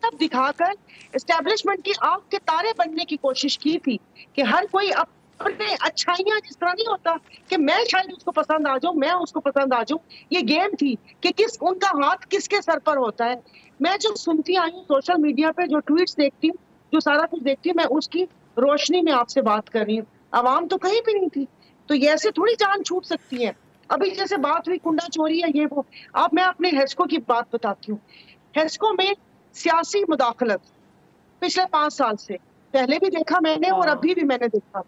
S8: सब दिखाकर एस्टेब्लिशमेंट की आंख के तारे बनने की कोशिश की थी कि हर कोई अपने अच्छाइयां, जिस तरह नहीं होता कि मैं शायद उसको पसंद आ जाऊं, मैं उसको पसंद आ जाऊं, ये गेम थी कि उनका हाथ किसके सर पर होता है। मैं जो सुनती आई हूँ सोशल मीडिया पे, जो ट्वीट्स देखती हूँ, जो सारा कुछ देखती हूँ, मैं उसकी रोशनी में आपसे बात कर रही हूँ। अवाम तो कहीं भी नहीं थी, तो ये ऐसे थोड़ी जान छूट सकती है। अभी जैसे बात हुई कुंडा चोरी है ये वो। अब मैं अपने हेस्को की बात बताती हूँ। हेस्को में सियासी मुदाखलत पिछले 5 साल से पहले भी देखा मैंने और अभी भी मैंने देखा।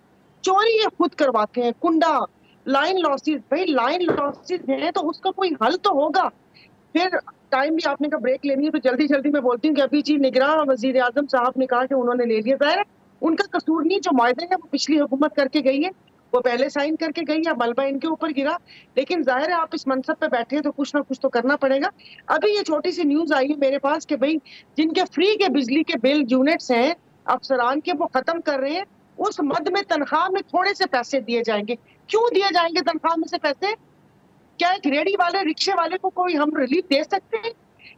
S8: चोरी ये खुद करवाते हैं। कुंडा, लाइन लॉसेस, भाई लाइन लॉसेस है तो उसका कोई हल तो होगा। फिर टाइम भी आपने का ब्रेक लेनी है तो जल्दी जल्दी मैं बोलती हूँ कि अभी जी निगरान वजीर आजम साहब ने कहा कि उन्होंने ले लिया। जाहिर है उनका कसूर नहीं, जो मुआहदे है वो पिछली हुकूमत करके गई है, वो पहले साइन करके गई है, मलबा इनके ऊपर गिरा। लेकिन जाहिर है आप इस मनसब पे बैठे हैं तो कुछ ना कुछ तो करना पड़ेगा। अभी ये छोटी सी न्यूज आई है मेरे पास कि भाई जिनके फ्री के बिजली के बिल यूनिट्स हैं अफसरान के, वो खत्म कर रहे हैं। उस मद में तनख्वाह में थोड़े से पैसे दिए जाएंगे। क्यों दिए जाएंगे तनख्वाह में से पैसे? क्या एक रेडी वाले रिक्शे वाले को कोई हम रिलीफ दे सकते हैं?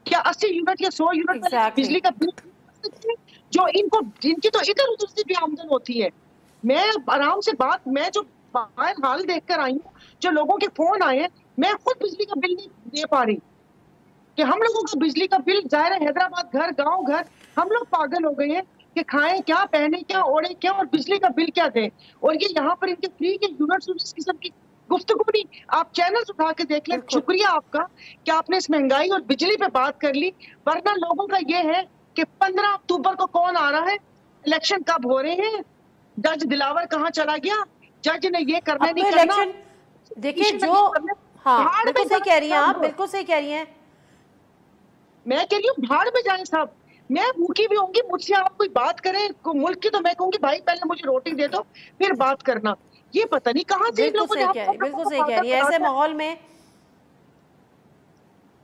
S8: क्या 80 यूनिट या 100 यूनिट वाले बिजली का बिल सकते हैं? जो इनको, जिनकी तो इधर उधर से भी आमदन होती है। मैं आराम से बात, मैं जो बाहर हाल देख कर आई हूँ, जो लोगों के फोन आए हैं, मैं खुद बिजली का बिल नहीं दे पा रही कि हम लोगों का बिजली का बिल, जाहिर है हैदराबाद घर, गांव घर, हम लोग पागल हो गए हैं कि खाएं क्या, पहने क्या, ओढ़े क्या और बिजली का बिल क्या दें। और ये यहाँ पर इनके फ्री के यूनिट्स इस किस्म की गुफ्तगू नहीं। आप चैनल उठा के देख लें। शुक्रिया आपका कि आपने इस महंगाई और बिजली पे बात कर ली, वरना लोगों का ये है कि 15 अक्टूबर को कौन आ रहा है, इलेक्शन कब हो रहे हैं, जज दिलावर कहाँ चला गया, जज ने ये करना नहीं करना।
S1: देखिए जो, हाँ बिल्कुल सही कह रही हैं आप, बिल्कुल सही कह रही हैं।
S8: मैं कह रही हूँ भाड़ में जाए साहब। मैं भूखी भी होंगी, मुझसे आप कोई बात करें मुल्क की तो मैं कहूंगी भाई पहले मुझे रोटी दे दो फिर बात करना। ये पता नहीं कहाँ से
S1: बिल्कुल सही कह रही है। ऐसे माहौल में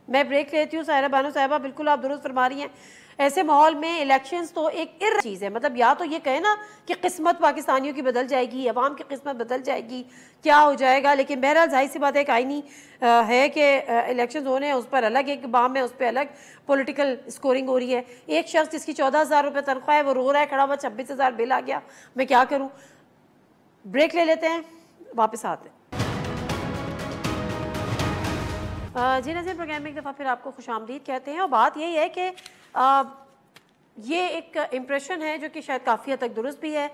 S1: मैं ब्रेक लेती हूँ। साहिरा बानो साहिबा बिल्कुल आप दुरुस्त फरमा रही हैं। ऐसे माहौल में इलेक्शंस तो एक इर चीज़ है, मतलब या तो ये कहे ना कि किस्मत पाकिस्तानियों की बदल जाएगी, अवाम की किस्मत बदल जाएगी, क्या हो जाएगा। लेकिन बहरहाल जाहिर सी बात है, एक आईनी है कि इलेक्शंस होने हैं, उस पर अलग एक बाम है, उस पर अलग पॉलिटिकल स्कोरिंग हो रही है। एक शख्स जिसकी 14,000 रुपये तनख्वाह है वो रो रहा है खड़ा हुआ 26,000 बिल आ गया, मैं क्या करूँ। ब्रेक ले लेते हैं, वापस आते हैं। जी नज़ीर, प्रोग्राम में एक दफ़ा फिर आपको खुशामदीद कहते हैं। और बात यही है कि ये एक इम्प्रेशन है जो कि शायद काफ़ी हद तक दुरुस्त भी है।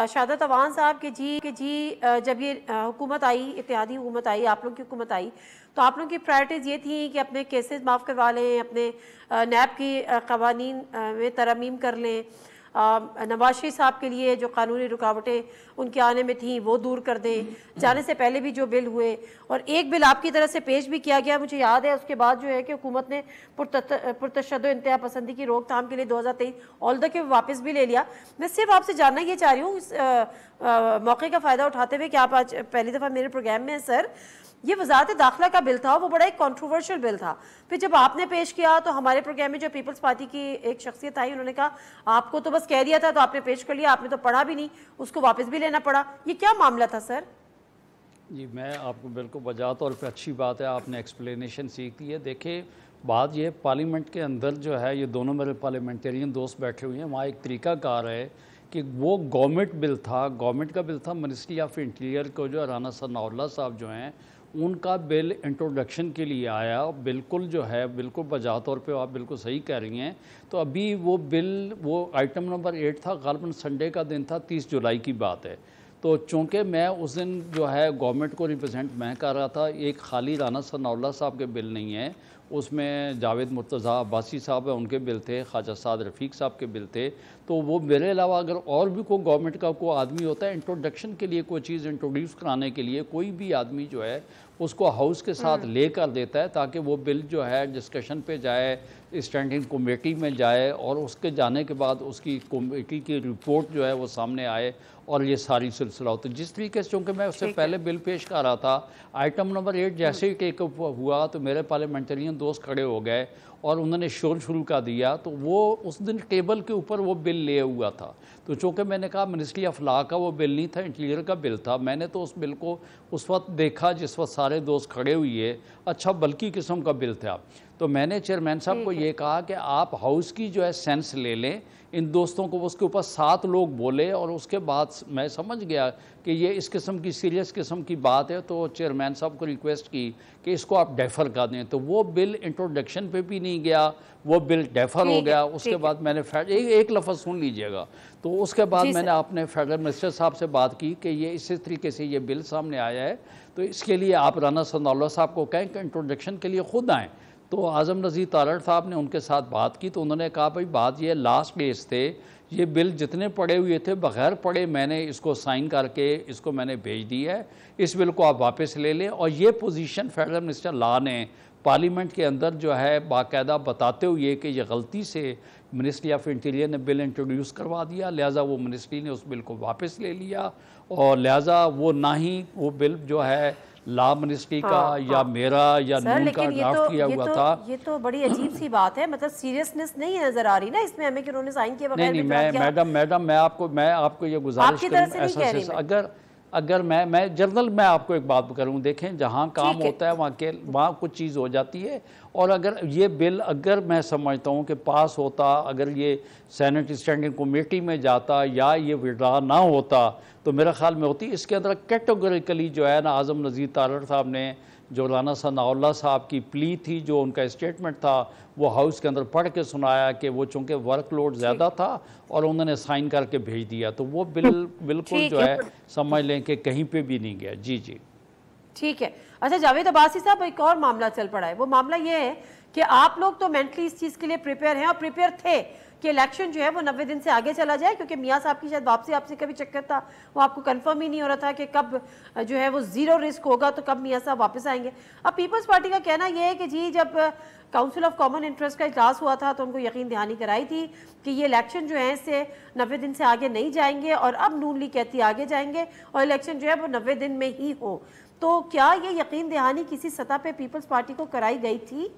S1: शादत अवान साहब के जी जब ये हुकूमत आई, इत्तेहादी हुकूमत आई, आप लोग की हुकूमत आई, तो आप लोग की प्रायोरिटीज़ ये थी कि अपने केसेस माफ़ करवा लें, अपने नैब की कवानीन में तरमीम कर लें, नवाज शरीफ साहब के लिए जो कानूनी रुकावटें उनके आने में थी वो दूर कर दें। जाने से पहले भी जो बिल हुए, और एक बिल आपकी तरफ से पेश भी किया गया, मुझे याद है। उसके बाद जो है कि हुकूमत ने पुरतशद्दुद इंतहा पसंदी की रोकथाम के लिए 2023 ऑल्दो के वापस भी ले लिया। मैं सिर्फ आपसे जानना ये चाह रही हूँ, इस मौके का फ़ायदा उठाते हुए कि आप आज पहली दफ़ा मेरे प्रोग्राम में हैं सर। ये वजारत दाखिला का बिल था, वो बड़ा एक कॉन्ट्रोवर्शियल बिल था। फिर जब आपने पेश किया तो हमारे प्रोग्राम में जो पीपल्स पार्टी की एक शख्सियत आई, उन्होंने कहा आपको तो बस कह दिया था तो आपने पेश कर लिया, आपने तो पढ़ा भी नहीं, उसको वापस भी लेना पड़ा। ये क्या मामला था सर?
S6: जी मैं आपको बिल्कुल वजह तौर पर अच्छी बात है, आपने एक्सप्लेनेशन सीख ली है। देखिए बात ये, पार्लियामेंट के अंदर जो है ये दोनों मेरे पार्लियामेंटेरियन दोस्त बैठे हुए हैं, वहाँ एक तरीकाकार है कि वो गवर्नमेंट बिल था, गवर्नमेंट का बिल था। मिनिस्ट्री ऑफ इंटीरियर को जो राना सनाउल्लाह साहब जो हैं उनका बिल इंट्रोडक्शन के लिए आया, बिल्कुल जो है बिल्कुल बजा तौर पे आप बिल्कुल सही कह रही हैं। तो अभी वो बिल, वो आइटम नंबर 8 था, ग़ालिबन संडे का दिन था, 30 जुलाई की बात है। तो चूँकि मैं उस दिन जो है गवर्नमेंट को रिप्रेजेंट मैं कर रहा था, एक खाली राना सनाउल्लाह साहब के बिल नहीं है, उसमें जावेद मुर्तज़ा अब्बासी साहब है उनके बिल थे, ख्वाजा साद रफ़ीक साहब के बिल थे। तो वो मेरे अलावा अगर और भी कोई गवर्नमेंट का कोई आदमी होता है इंट्रोडक्शन के लिए, कोई चीज़ इंट्रोड्यूस कराने के लिए, कोई भी आदमी जो है उसको हाउस के साथ ले कर देता है ताकि वो बिल जो है डिस्कशन पे जाए, स्टैंडिंग कमेटी में जाए, और उसके जाने के बाद उसकी कमेटी की रिपोर्ट जो है वो सामने आए और ये सारी सिलसिला होता है। जिस तरीके से, चूँकि मैं उससे पहले बिल पेश कर रहा था, आइटम नंबर 8 जैसे ही टेकअप हुआ तो मेरे पार्लियामेंटेरियन दोस्त खड़े हो गए और उन्होंने शोर शुरू कर दिया। तो वो उस दिन टेबल के ऊपर वो बिल ले हुआ था। तो चूँकि मैंने कहा मिनिस्ट्री ऑफ लॉ का वो बिल नहीं था, इंटीरियर का बिल था, मैंने तो उस बिल को उस वक्त देखा जिस वक्त सारे दोस्त खड़े हुए, अच्छा बल्कि किस्म का बिल था। तो मैंने चेयरमैन साहब को ये कहा कि आप हाउस की जो है सेंस ले लें, इन दोस्तों को उसके ऊपर 7 लोग बोले और उसके बाद मैं समझ गया कि ये इस किस्म की सीरियस किस्म की बात है, तो चेयरमैन साहब को रिक्वेस्ट की कि इसको आप डेफर कर दें। तो वो बिल इंट्रोडक्शन पे भी नहीं गया, वो बिल डेफर हो गया। उसके बाद मैंने एक लफ्ज़ सुन लीजिएगा, तो उसके बाद मैंने अपने फेडरल मिनिस्टर साहब से बात की कि ये इसी तरीके से ये बिल सामने आया है, तो इसके लिए आप राना सनाउल्लाह साहब को कहें कि इंट्रोडक्शन के लिए खुद आएँ। तो आज़म नज़ीर तारड़ साहब ने उनके साथ बात की, तो उन्होंने कहा भाई बात ये लास्ट डेज थे, ये बिल जितने पड़े हुए थे बग़ैर पढ़े मैंने इसको साइन करके इसको मैंने भेज दिया है, इस बिल को आप वापस ले लें। और ये पोजीशन फेडरल मिनिस्टर ला ने पार्लियामेंट के अंदर जो है बाकायदा बताते हुए कि ये गलती से मिनिस्ट्री ऑफ इंटीरियर ने बिल इंट्रोड्यूस करवा दिया, लिहाजा वो मिनिस्ट्री ने उस बिल को वापस ले लिया, और लिहाजा वो ना ही वो बिल जो है लॉ मिनिस्ट्री का या मेरा या नून का ड्राफ्ट किया हुआ था।
S1: ये तो बड़ी अजीब सी बात है, मतलब सीरियसनेस नहीं नजर आ रही ना इसमें हमें कि उन्होंने साइन किया बगैर।
S6: नहीं, मैडम मैं आपको ये गुजारिश करूं, अगर मैं जनरल मैं आपको एक बात करूं, देखें जहां काम होता है वहाँ कुछ चीज़ हो जाती है, और अगर ये बिल अगर मैं समझता हूं कि पास होता, अगर ये सेनेट स्टैंडिंग कमेटी में जाता या ये विड्रा ना होता तो मेरा ख्याल में होती। इसके अंदर कैटेगोरिकली जो है ना आज़म नज़ीर तारड़ साहब ने जो राना सनाउल्लाह साहब की प्ली थी, जो उनका स्टेटमेंट था, वो हाउस के अंदर पढ़ के सुनाया कि वो चूँकि वर्कलोड ज़्यादा था और उन्होंने साइन करके भेज दिया, तो वो बिल्कुल जो है समझ लें कि कहीं पे भी नहीं गया। जी
S1: ठीक है। अच्छा जावेद अब्बासी साहब, एक और मामला चल पड़ा है, वो मामला ये है कि आप लोग तो मेंटली इस चीज़ के लिए प्रिपेयर हैं और प्रिपेयर थे कि इलेक्शन जो है वो 90 दिन से आगे चला जाए, क्योंकि मियाँ साहब की शायद वापसी आपसे कभी चक्कर था, वो आपको कंफर्म ही नहीं हो रहा था कि कब जो है वो ज़ीरो रिस्क होगा, तो कब मियाँ साहब वापस आएंगे। अब पीपल्स पार्टी का कहना यह है कि जी जब काउंसिल ऑफ कॉमन इंटरेस्ट का इजलास हुआ था तो उनको यकीन दहानी कराई थी कि ये इलेक्शन जो है इससे 90 दिन से आगे नहीं जाएंगे, और अब नून लीग कहती आगे जाएंगे और इलेक्शन जो है वो 90 दिन में ही हो। तो क्या ये यकीन दहानी किसी सतह पे पीपल्स पार्टी को कराई गई थी?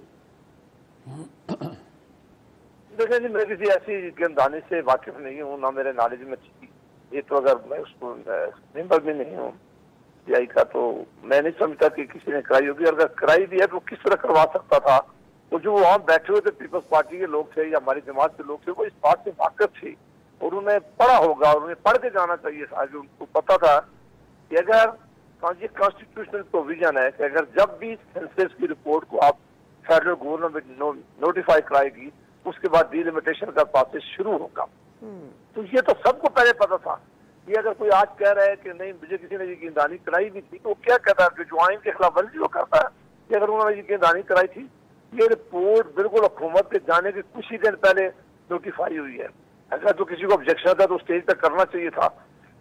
S7: देखिए जी, मैं किसी ऐसी यकीनदहानी से वाकिफ नहीं हूँ, ना मेरे नॉलेज में थी ये, तो अगर मैं उसको मेंबर भी नहीं हूँ सीआई का, तो मैं नहीं समझता कि किसी ने कराई होगी। अगर कराई भी है तो किस तरह करवा सकता था? तो जो वहाँ बैठे हुए थे पीपल्स पार्टी के लोग थे या हमारी जमात के लोग थे, वो इस बात से वाकिफ थे और उन्हें पढ़ा होगा और उन्हें पढ़ के जाना चाहिए था। जो उनको पता था कि अगर ये कॉन्स्टिट्यूशनल प्रोविजन है कि अगर जब भी सेंसस की रिपोर्ट को आप फेडरल गवर्नमेंट नोटिफाई कराएगी, उसके बाद डिलिमिटेशन का प्रोसेस शुरू होगा। तो ये तो सबको पहले पता था। ये अगर कोई आज कह रहा है कि नहीं मुझे किसी ने यकीनदहानी कराई भी थी, तो क्या कहता है? जो आइन के खिलाफ वर्जी वो करता है कि अगर उन्होंने यकीनदहानी कराई थी। ये रिपोर्ट बिल्कुल हुकूमत के जाने के कुछ ही दिन पहले नोटिफाई हुई है। अगर तो किसी को ऑब्जेक्शन था तो स्टेज पर करना चाहिए था।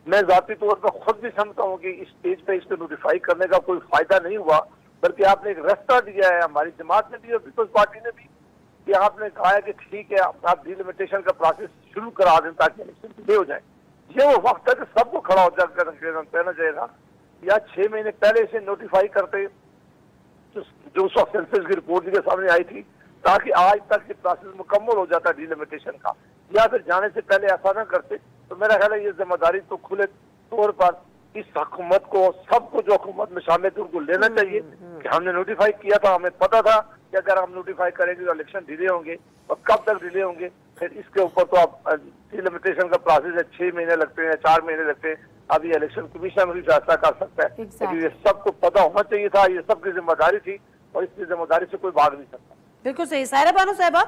S7: मैं जाती तौर पर खुद भी समझता हूँ कि इस स्टेज पे इसको नोटिफाई करने का कोई फायदा नहीं हुआ, बल्कि आपने एक रास्ता दिया है, हमारी जमात ने भी और पीपल्स पार्टी ने भी, कि आपने कहा है कि ठीक है आप डिलिमिटेशन का प्रोसेस शुरू करा दें ताकि इलेक्शन डिले हो जाए। ये वो वक्त है कि सबको खड़ा हो जाकर कहना चाहिएगा या 6 महीने पहले इसे नोटिफाई करते जो उस वक्त सेंसस की रिपोर्ट के सामने आई थी, ताकि आज तक ये प्रोसेस मुकम्मल हो जाता डिलिमिटेशन का, या फिर जाने से पहले ऐसा ना करते। तो मेरा ख्याल है ये जिम्मेदारी तो खुले तौर पर इस हुकूमत को, सबको जो हुकूमत में शामिल थे उनको लेना चाहिए कि हमने नोटिफाई किया था, हमें पता था कि अगर हम नोटिफाई करेंगे तो इलेक्शन डिले होंगे, और कब तक डिले होंगे फिर इसके ऊपर तो आप डिलिमिटेशन का प्रोसेस है, 6 महीने लगते हैं, 4 महीने लगते हैं। अब ये इलेक्शन कमीशन भी फैसला कर सकता है, लेकिन ये सबको पता होना चाहिए था, ये सबकी जिम्मेदारी थी और इसकी जिम्मेदारी से कोई भाग नहीं सकता।
S1: बिल्कुल सही। सायरा बानो साहिबा,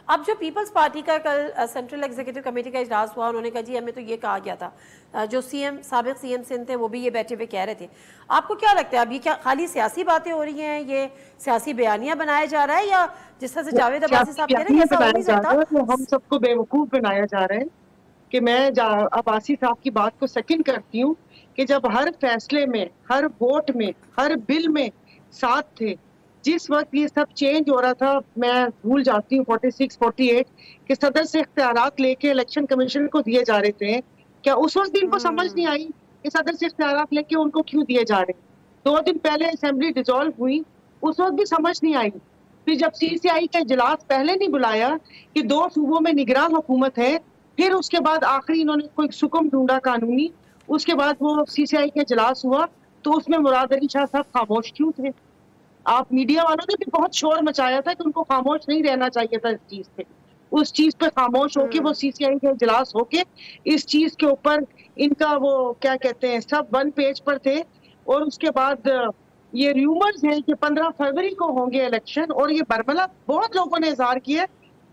S1: अब जो पीपल्स पार्टी का कल सेंट्रल एग्जीक्यूटिव कमेटी का इजलास हुआ, उन्होंने कहा जी हमें तो ये कहा गया था, जो सीएम साबिक सीएम सिंध थे वो भी ये बैठे हुए कह रहे थे। आपको क्या लगता है अब ये क्या खाली सियासी बातें हो रही हैं, ये सियासी बयानियां बनाया जा रहा है, या जिस तरह से जावेद अब्बासी साहब कह रहे हैं ऐसा हो नहीं सकता?
S8: तो हम सबको बेवकूफ बनाया जा रहा है कि मैं अब्बासी साहब की बात को सेकंड करती हूँ कि जब हर फैसले में, हर वोट में, हर बिल में साथ थे, जिस वक्त ये सब चेंज हो रहा था, मैं भूल जाती हूँ 46, 48 कि सदर से इख्तियारात लेके इलेक्शन कमीशन को दिए जा रहे थे, क्या उस वक्त इनको समझ नहीं आई कि सदर से इख्तियारात लेके उनको क्यों दिए जा रहे? 2 दिन पहले असेंबली डिसॉल्व हुई, उस वक्त भी समझ नहीं आई। फिर जब सीसीआई का इजलास पहले नहीं बुलाया कि 2 सूबों में निगरान हुकूमत है, फिर उसके बाद आखिरी इन्होंने कोई सुकम ढूंढा कानूनी, उसके बाद वो सीसीआई का इजलास हुआ, तो उसमें मुराद अली शाह साहब खामोश क्यों थे? आप मीडिया वालों ने भी बहुत शोर मचाया था कि उनको खामोश नहीं रहना चाहिए था इस चीज पे। उस चीज पे खामोश होके वो सीसीआई के इजलास होके इस चीज के ऊपर इनका वो क्या कहते हैं सब वन पेज पर थे। और उसके बाद ये र्यूमर्स हैं कि 15 फरवरी को होंगे इलेक्शन, और ये बरमला बहुत लोगों ने इजहार किया।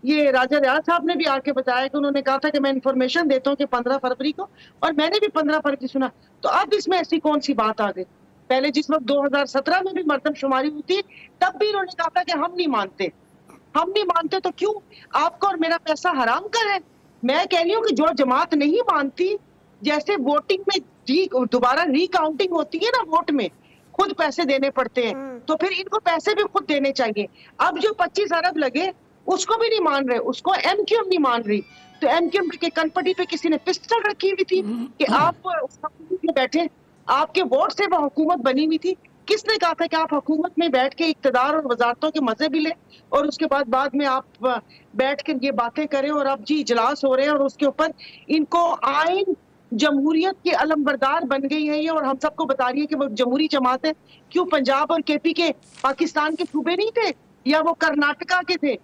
S8: ये राजा रियाज साहब ने भी आके बताया कि उन्होंने कहा था कि मैं इन्फॉर्मेशन देता हूँ कि 15 फरवरी को, और मैंने भी 15 फरवरी सुना। तो अब इसमें ऐसी कौन सी बात आ गई? पहले जिस वक्त 2017 में भी मर्दमशुमारी हुई थी तब भी इन्होंने कहा था कि हम नहीं मानते तो क्यों आपका और मेरा पैसा हराम का है? मैं कह रही हूँ कि जो जमात नहीं मानती, जैसे वोटिंग में दोबारा रिकाउंटिंग होती है ना, वोट में खुद पैसे देने पड़ते हैं, तो फिर इनको पैसे भी खुद देने चाहिए। अब जो 25 अरब लगे उसको भी नहीं मान रहे, उसको एमक्यूएम नहीं मान रही। तो एमक्यूएम के कनपटी पे किसी ने पिस्टल रखी हुई थी कि आप में बैठे, आपके वोट से वो हुकूमत बनी हुई थी। किसने कहा था कि आप हुकूमत में बैठ के इक्तदार और वजारतों के मजे भी लें और उसके बाद में आप बैठ कर ये बातें करें? और अब जी इजलास हो रहे हैं और उसके ऊपर इनको आइन जमहूरियत की अलमबरदार बन गई है ये, और हम सबको बता रही है कि वो जमहूरी जमात है। क्यों पंजाब और केपी के पाकिस्तान के सूबे नहीं थे, या वो कर्नाटका के थे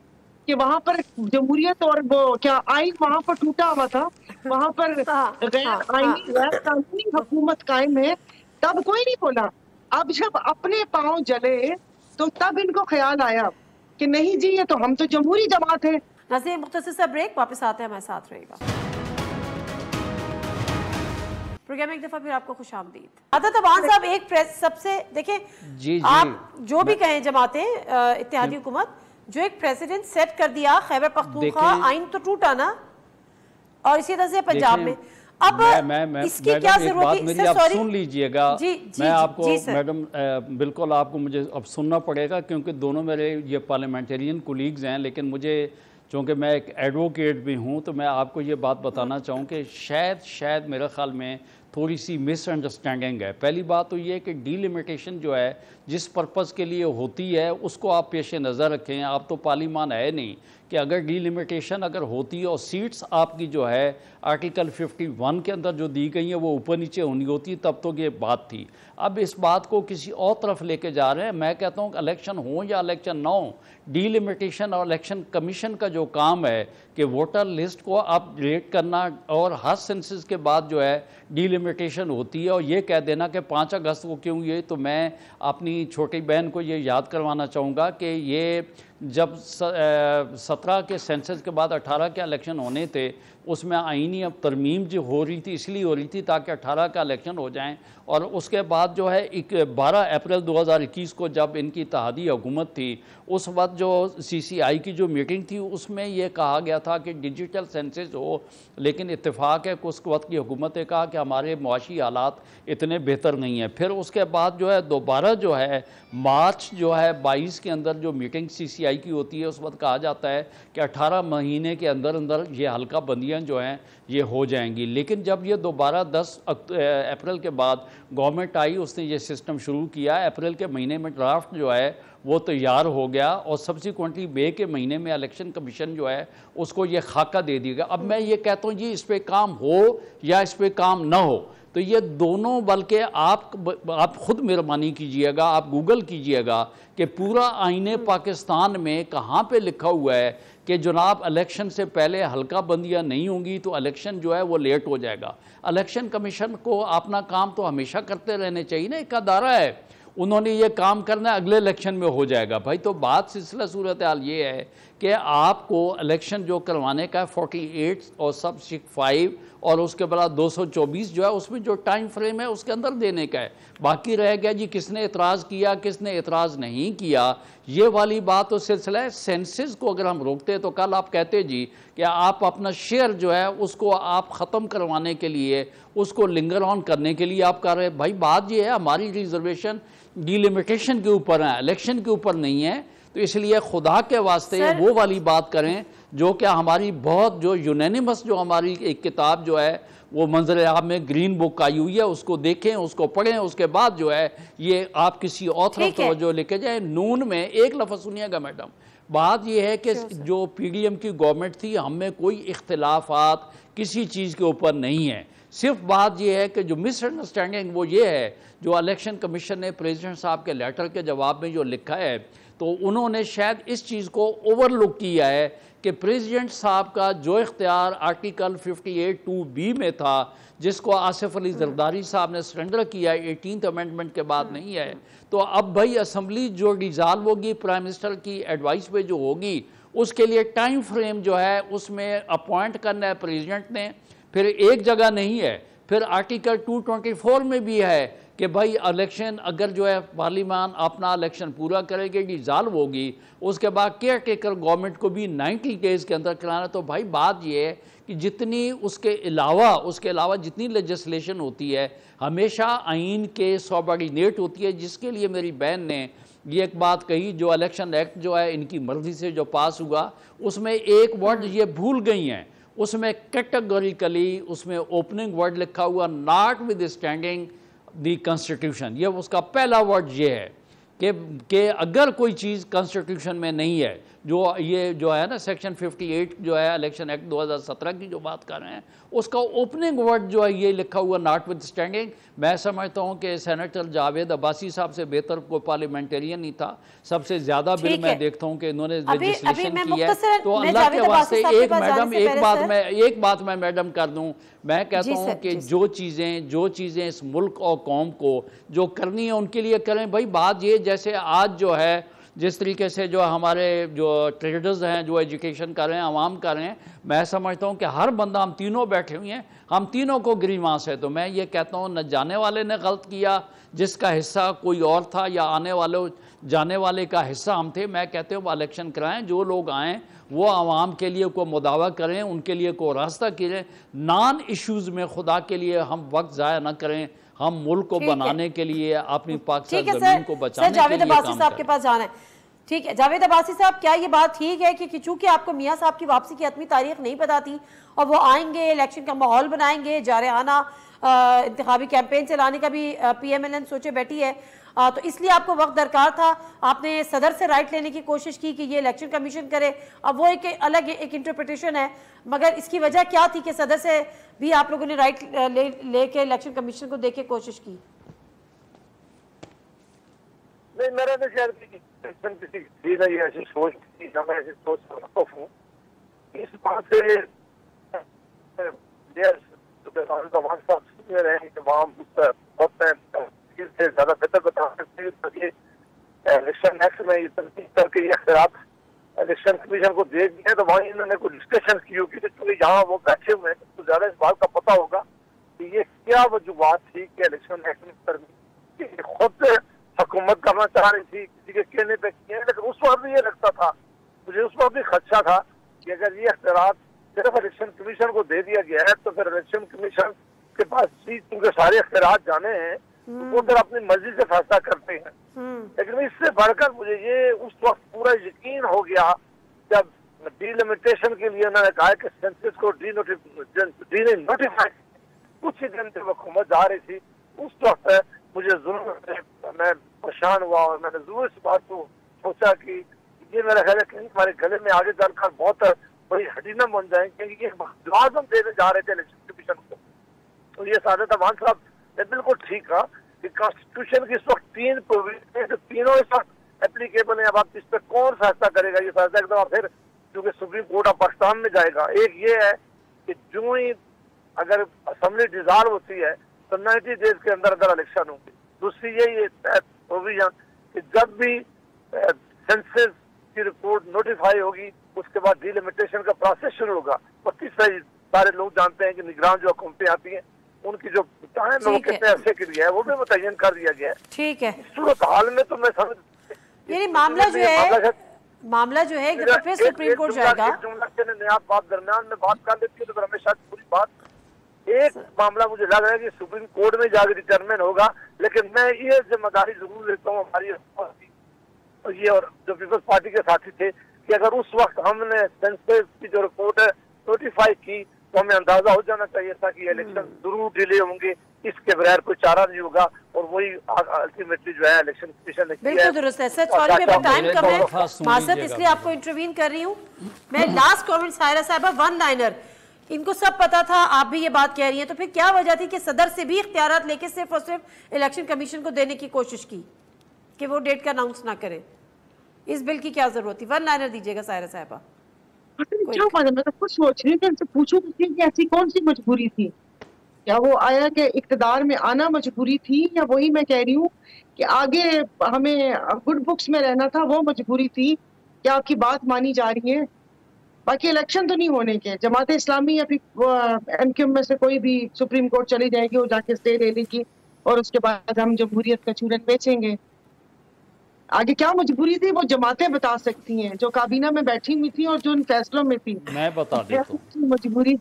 S8: कि वहां पर जमहूरियत और वो क्या आइन वहां पर टूटा हुआ था, वहां पर गैर आईनी गैर कानूनी हुकूमत कायम है, तब कोई नहीं बोला। अब जब अपने पांव जले तो तब इनको ख्याल आया कि नहीं जी ये तो हम तो जमहूरी जमात है।
S1: नाज़रीन मुख्तसर सा ब्रेक, वापस आते हैं, हमारे साथ रहेगा। प्रोग्राम एक दफा फिर आपको खुशामदीद। आदत अबान साहब, एक प्रेस सबसे देखें आप जो भी कहें जमातें इत्तेहादी हुकूमत, जो एक प्रेसिडेंट सेट कर दिया खैबर पख्तूनख्वा, आइन तो टूटा ना, और इसी तरह से पंजाब में अब इसकी क्या जरूरत
S6: मेरी आप सुन लीजिएगा। मैं आपको मैडम बिल्कुल आपको मुझे अब सुनना पड़ेगा क्योंकि दोनों मेरे ये पार्लियामेंटेरियन कोलीग्स हैं, लेकिन मुझे चूँकि मैं एक एडवोकेट भी हूँ तो मैं आपको ये बात बताना चाहूँ कि शायद मेरे ख्याल में थोड़ी सी मिसअंडरस्टैंडिंग है। पहली बात तो ये कि डीलिमिटेशन जो है जिस पर्पज़ के लिए होती है उसको आप पेश नज़र रखें। आप तो पार्लियामान है नहीं कि अगर डीलिमिटेशन अगर होती है और सीट्स आपकी जो है आर्टिकल 51 के अंदर जो दी गई है वो ऊपर नीचे होनी होती, तब तो ये बात थी। अब इस बात को किसी और तरफ लेके जा रहे हैं। मैं कहता हूँ कि इलेक्शन हो या इलेक्शन ना हो, डीलिमिटेशन और इलेक्शन कमीशन का जो काम है कि वोटर लिस्ट को अपडेट करना, और हर सेंसस के बाद जो है डीलिमिटेशन होती है, और ये कह देना कि 5 अगस्त को क्यों, ये तो मैं अपनी छोटी बहन को ये याद करवाना चाहूँगा कि ये जब 17 के सेंसस के बाद 18 के इलेक्शन होने थे, उसमें आईनी अब तरमीम जो हो रही थी इसलिए हो रही थी ताकि 18 का इलेक्शन हो जाएं। और उसके बाद जो है 12 अप्रैल 2021 को जब इनकी इत्तेहादी हुकूमत थी, उस वक्त जो CCI की जो मीटिंग थी उसमें यह कहा गया था कि डिजिटल सेंसस हो, लेकिन इत्तेफाक है कि उस वक्त की हुकूमत ने कहा कि हमारे मुआशी हालात इतने बेहतर नहीं हैं। फिर उसके बाद जो है दोबारा जो है मार्च जो है 22 के अंदर जो मीटिंग CCI की होती है, उस वक्त कहा जाता है कि 18 महीने के अंदर अंदर ये हल्का बंदियाँ जो हैं ये हो जाएंगी। लेकिन जब ये दोबारा 10 अप्रैल के बाद गवर्नमेंट आई, उसने ये सिस्टम शुरू किया। अप्रैल के महीने में ड्राफ्ट जो है वो तैयार हो गया और सब्सिक्वेंटली मई के महीने में इलेक्शन कमीशन जो है उसको ये खाका दे दिया। अब मैं ये कहता हूँ जी इस पर काम हो या इस पर काम ना हो, तो ये दोनों, बल्कि आप खुद मेहरबानी कीजिएगा, आप गूगल कीजिएगा कि पूरा आईने पाकिस्तान में कहाँ पे लिखा हुआ है कि जनाब इलेक्शन से पहले हल्का बंदियाँ नहीं होंगी तो इलेक्शन जो है वो लेट हो जाएगा। इलेक्शन कमीशन को अपना काम तो हमेशा करते रहने चाहिए ना, एक अदारा है, उन्होंने ये काम करना है, अगले इलेक्शन में हो जाएगा भाई। तो बात सिलसिला सूरत हाल ये है कि आपको इलेक्शन जो करवाने का 48 और सब 5 और उसके बाद 224 जो है उसमें जो टाइम फ्रेम है उसके अंदर देने का है। बाकी रह गया जी किसने एतराज़ किया किसने एतराज़ नहीं किया, ये वाली बात तो सिलसिला है। सेंसस को अगर हम रोकते तो कल आप कहते जी कि आप अपना शेयर जो है उसको आप ख़त्म करवाने के लिए, उसको लिंगर ऑन करने के लिए आप कर रहे हैं। भाई बात ये है हमारी रिजर्वेशन डिलिमिटेशन के ऊपर है, इलेक्शन के ऊपर नहीं है। तो इसलिए खुदा के वास्ते वो वाली बात करें जो क्या हमारी बहुत जो यूनानिमस जो हमारी एक किताब जो है वो मंजर आम में ग्रीन बुक आई हुई है, उसको देखें, उसको पढ़ें, उसके बाद जो है ये आप किसी और तरफ तवज्जो लेके जाए। नून में एक लफ्ज़ सुनिएगा मैडम, बात यह है कि जो PDM की गवर्नमेंट थी हम में कोई इख्तिलाफात किसी चीज़ के ऊपर नहीं है। सिर्फ बात यह है कि जो मिसअंडरस्टैंडिंग वो ये है, जो इलेक्शन कमीशन ने प्रेसिडेंट साहब के लेटर के जवाब में जो लिखा है, तो उन्होंने शायद इस चीज़ को ओवरलुक किया है कि प्रेसिडेंट साहब का जो इख्तियार आर्टिकल 58(2)B में था, जिसको आसिफ अली जरदारी साहब ने सरेंडर किया 18th अमेंडमेंट के बाद नहीं है, तो अब भाई असम्बली जो डिज़ाल्व होगी प्राइम मिनिस्टर की एडवाइस पे जो होगी, उसके लिए टाइम फ्रेम जो है उसमें अपॉइंट करना है प्रेसिडेंट ने। फिर एक जगह नहीं है, फिर आर्टिकल 224 में भी है कि भाई इलेक्शन अगर जो है पार्लियामान अपना इलेक्शन पूरा करेगी, डिज़ाल्व होगी, उसके बाद केयर टेकर गवर्नमेंट को भी 90 डेज़ के अंदर कराना। तो भाई बात ये है कि जितनी उसके अलावा जितनी लेजिस्लेशन होती है हमेशा आइन के सबऑर्डिनेट होती है, जिसके लिए मेरी बहन ने ये एक बात कही, जो इलेक्शन एक्ट जो है इनकी मर्जी से जो पास हुआ उसमें एक वर्ड ये भूल गई हैं, उसमें कैटेगोरिकली उसमें ओपनिंग वर्ड लिखा हुआ not with standing the constitution. ये उसका पहला वर्ड ये है कि अगर कोई चीज़ कॉन्स्टिट्यूशन में नहीं है, ये जो है ना सेक्शन 58 जो है इलेक्शन एक्ट 2017 की जो बात कर रहे हैं, उसका ओपनिंग वर्ड जो है ये लिखा हुआ नॉट विद स्टैंडिंग। मैं समझता हूँ कि सेनेटर जावेद अब्बासी साहब से बेहतर कोई पार्लियामेंटेरियन नहीं था। सबसे ज़्यादा बिल मैं देखता हूँ कि इन्होंने लेजिस्लेशन की है। तो अल्लाह के वास्ते एक बात मैं मैडम कर दूँ, मैं कहता हूँ कि जो चीज़ें इस मुल्क और कौम को जो करनी है उनके लिए करें। भाई बात ये, जैसे आज जो है जिस तरीके से जो हमारे जो ट्रेडर्स हैं जो एजुकेशन कर रहे हैं, आवाम कर रहे हैं, मैं समझता हूँ कि हर बंदा, हम तीनों बैठे हुए हैं, हम तीनों को ग्रीवांस है। तो मैं ये कहता हूँ न जाने वाले ने गलत किया जिसका हिस्सा कोई और था, या जाने वाले का हिस्सा हम थे। मैं कहते हूँ इलेक्शन कराएं, जो लोग आएँ वो आवाम के लिए को मुदावा करें, उनके लिए को रास्ता करें। नॉन इश्यूज़ में खुदा के लिए हम वक्त ज़ाया ना करें, हम मुल्क को बनाने के लिए, अपनी पाकिस्तान ज़मीन को बचाने के लिए
S1: जावेद अब्बासी साहब के पास जाना है। ठीक है जावेद अब्बासी साहब, क्या ये बात ठीक है कि चूंकि आपको मियाँ साहब की वापसी की हतमी तारीख नहीं पता थी और वो आएंगे, इलेक्शन का माहौल बनाएंगे, जारहाना इंतखाबी कैंपेन चलाने का भी PMLN सोचे बैठी है, तो इसलिए आपको वक्त दरकार था, आपने सदर से राइट लेने की कोशिश की कि ये इलेक्शन कमीशन करे। अब वो एक अलग इंटरप्रिटेशन है, मगर इसकी वजह क्या थी कि सदर से भी आप लोगों ने राइट लेके इलेक्शन कमीशन को देके कोशिश की?
S7: नहीं, मेरा तो शायद किसी थी ना ये ऐसी सोच थी, ना मैं ऐसी सोच सकता हूँ। इस बात से ज्यादा बेहतर बता सकते हैं। इलेक्शन एक्ट में करके ये अख्तियार इलेक्शन कमीशन को दे दिए, तो वहाँ इन्होंने कोई डिस्कशन की होगी, क्योंकि यहाँ वो बैठे हुए हैं तो ज्यादा इस बात का पता होगा कि ये क्या वजूहत थी कि इलेक्शन एक्ट में खुद हुकूमत करना चाह रही थी, किसी के कहने पे किए। लेकिन उस वक्त भी ये लगता था, मुझे उस वक्त भी खदशा था कि अगर ये अख्तियार सिर्फ इलेक्शन कमीशन को दे दिया गया है तो फिर इलेक्शन कमीशन के पास क्योंकि सारे अख्तियार जाने हैं तो वो फिर अपनी मर्जी से फैसला करते हैं। लेकिन इससे बढ़कर मुझे ये उस वक्त पूरा यकीन हो गया जब डीलिमिटेशन के लिए उन्होंने कहा कि सेंसस को नोटिफाई कुछ ही दिन से हुकूमत जा रही थी, उस वक्त मुझे जरूर मैं परेशान हुआ और मैंने जरूर इस बात को सोचा कि ये मेरा ख्याल है कहीं हमारे गले में आगे चलकर बहुत बड़ी हडीना बन जाए, क्योंकि ये लाजम देने जा रहे थे इलेक्शन कमीशन को। तो ये सादत अमान साहब ने बिल्कुल ठीक कहा कि कॉन्स्टिट्यूशन की इस वक्त 3 प्रोविजन है, तो तीनों इस वक्त एप्लीकेबल है। अब आप इस पर कौन फैसला करेगा, ये फैसला एकदम फिर क्योंकि सुप्रीम कोर्ट ऑफ पाकिस्तान में जाएगा। एक ये है कि जो ही अगर असेंबली डिसॉल्व होती है तो 90 डेज के अंदर अंदर इलेक्शन होंगे। दूसरी यही प्रोविजन कि जब भी सेंसस की रिपोर्ट नोटिफाई होगी उसके बाद डीलिमिटेशन का प्रोसेस शुरू होगा। और तीसरा सारे लोग जानते हैं कि निगरान जो हुकूमतें आती हैं उनकी जो टाइम है वो कितने अरसे के लिए है वो भी मुतय्यन कर दिया गया है।
S1: ठीक है,
S7: सूरत हाल में तो मैं समझ
S1: ये मामला जो है तो फिर सुप्रीम कोर्ट जाएगा।
S7: नया बात दरमियान में बात कर लेती है तो फिर हमेशा पूरी बात एक मामला मुझे लग रहा है कि सुप्रीम कोर्ट में जाकर डिटरमिन होगा। लेकिन मैं ये जिम्मेदारी जरूर लेता हूँ हमारी ये और जो पीपल्स पार्टी के साथी थे कि अगर उस वक्त हमने सेंसस की जो रिपोर्ट है नोटिफाई की तो हमें अंदाजा हो जाना चाहिए था कि इलेक्शन जरूर डिले होंगे, इसके बगैर कोई चारा नहीं होगा। और वही अल्टीमेटली जो है इलेक्शन कमीशन ने किया।
S1: बिल्कुल दुरुस्त है सर, सॉरी मेरे पास टाइम कम है, माजरत इसलिए आपको इंटरवीन कर रही हूँ मैं। लास्ट कमेंट सायरा साहबा, वन लाइनर इनको सब पता था, आप भी ये बात कह रही हैं, तो फिर क्या वजह थी कि सदर से भी इख्तियारात लेके सिर्फ और सिर्फ इलेक्शन कमीशन को देने की कोशिश की कि वो डेट का अनाउंस ना करे? इस बिल की क्या जरूरत थी? वन लाइनर दीजिएगा सायरा साहिबा।
S8: क्या बात है, मैं तो खुद सोच रही थी, उनसे पूछूं कि ऐसी कौन सी मजबूरी थी? क्या वो आया कि इक्तदार में आना मजबूरी थी, या वही मैं कह रही हूँ कि आगे हमें गुड बुक्स में रहना था, वो मजबूरी थी? क्या आपकी बात मानी जा रही है? बाकी इलेक्शन तो नहीं होने के, जमात इस्लामी या फिर एमक्यूएम में से कोई भी सुप्रीम कोर्ट चली जाएगी, वो जाके स्टे ले लेगी और उसके बाद हम जमहूरियत का चूरन बेचेंगे। आगे क्या मजबूरी थी वो जमातें बता सकती हैं, जो काबीना में बैठी हुई थी और जो उन फैसलों में थी।
S6: मैं बता देता हूँ
S8: मजबूरी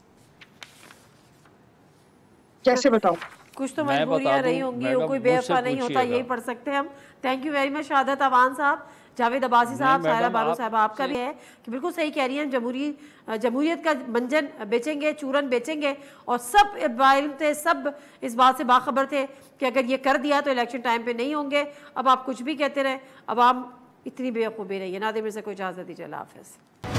S8: कैसे बताऊं?
S1: कुछ तो मजबूरियां रही होंगी, कोई बेवफा नहीं होता, यही पढ़ सकते हैं हम। थैंक यू वेरी मच शहादत अवान साहब, जावेद अब्बासी साहब, सायरा बानो साहब, आपका भी है कि बिल्कुल सही कह रही हैं, जमहूरियत का मंजन बेचेंगे, चूरन बेचेंगे। और सब इल्म थे, सब इस बात से बाखबर थे कि अगर ये कर दिया तो इलेक्शन टाइम पे नहीं होंगे। अब आप कुछ भी कहते रहे, अब आप इतनी बेवकूफ़ी नहीं है। नादिर से कोई इजाज़त दीजिए, अल्लाह हाफ़िज़।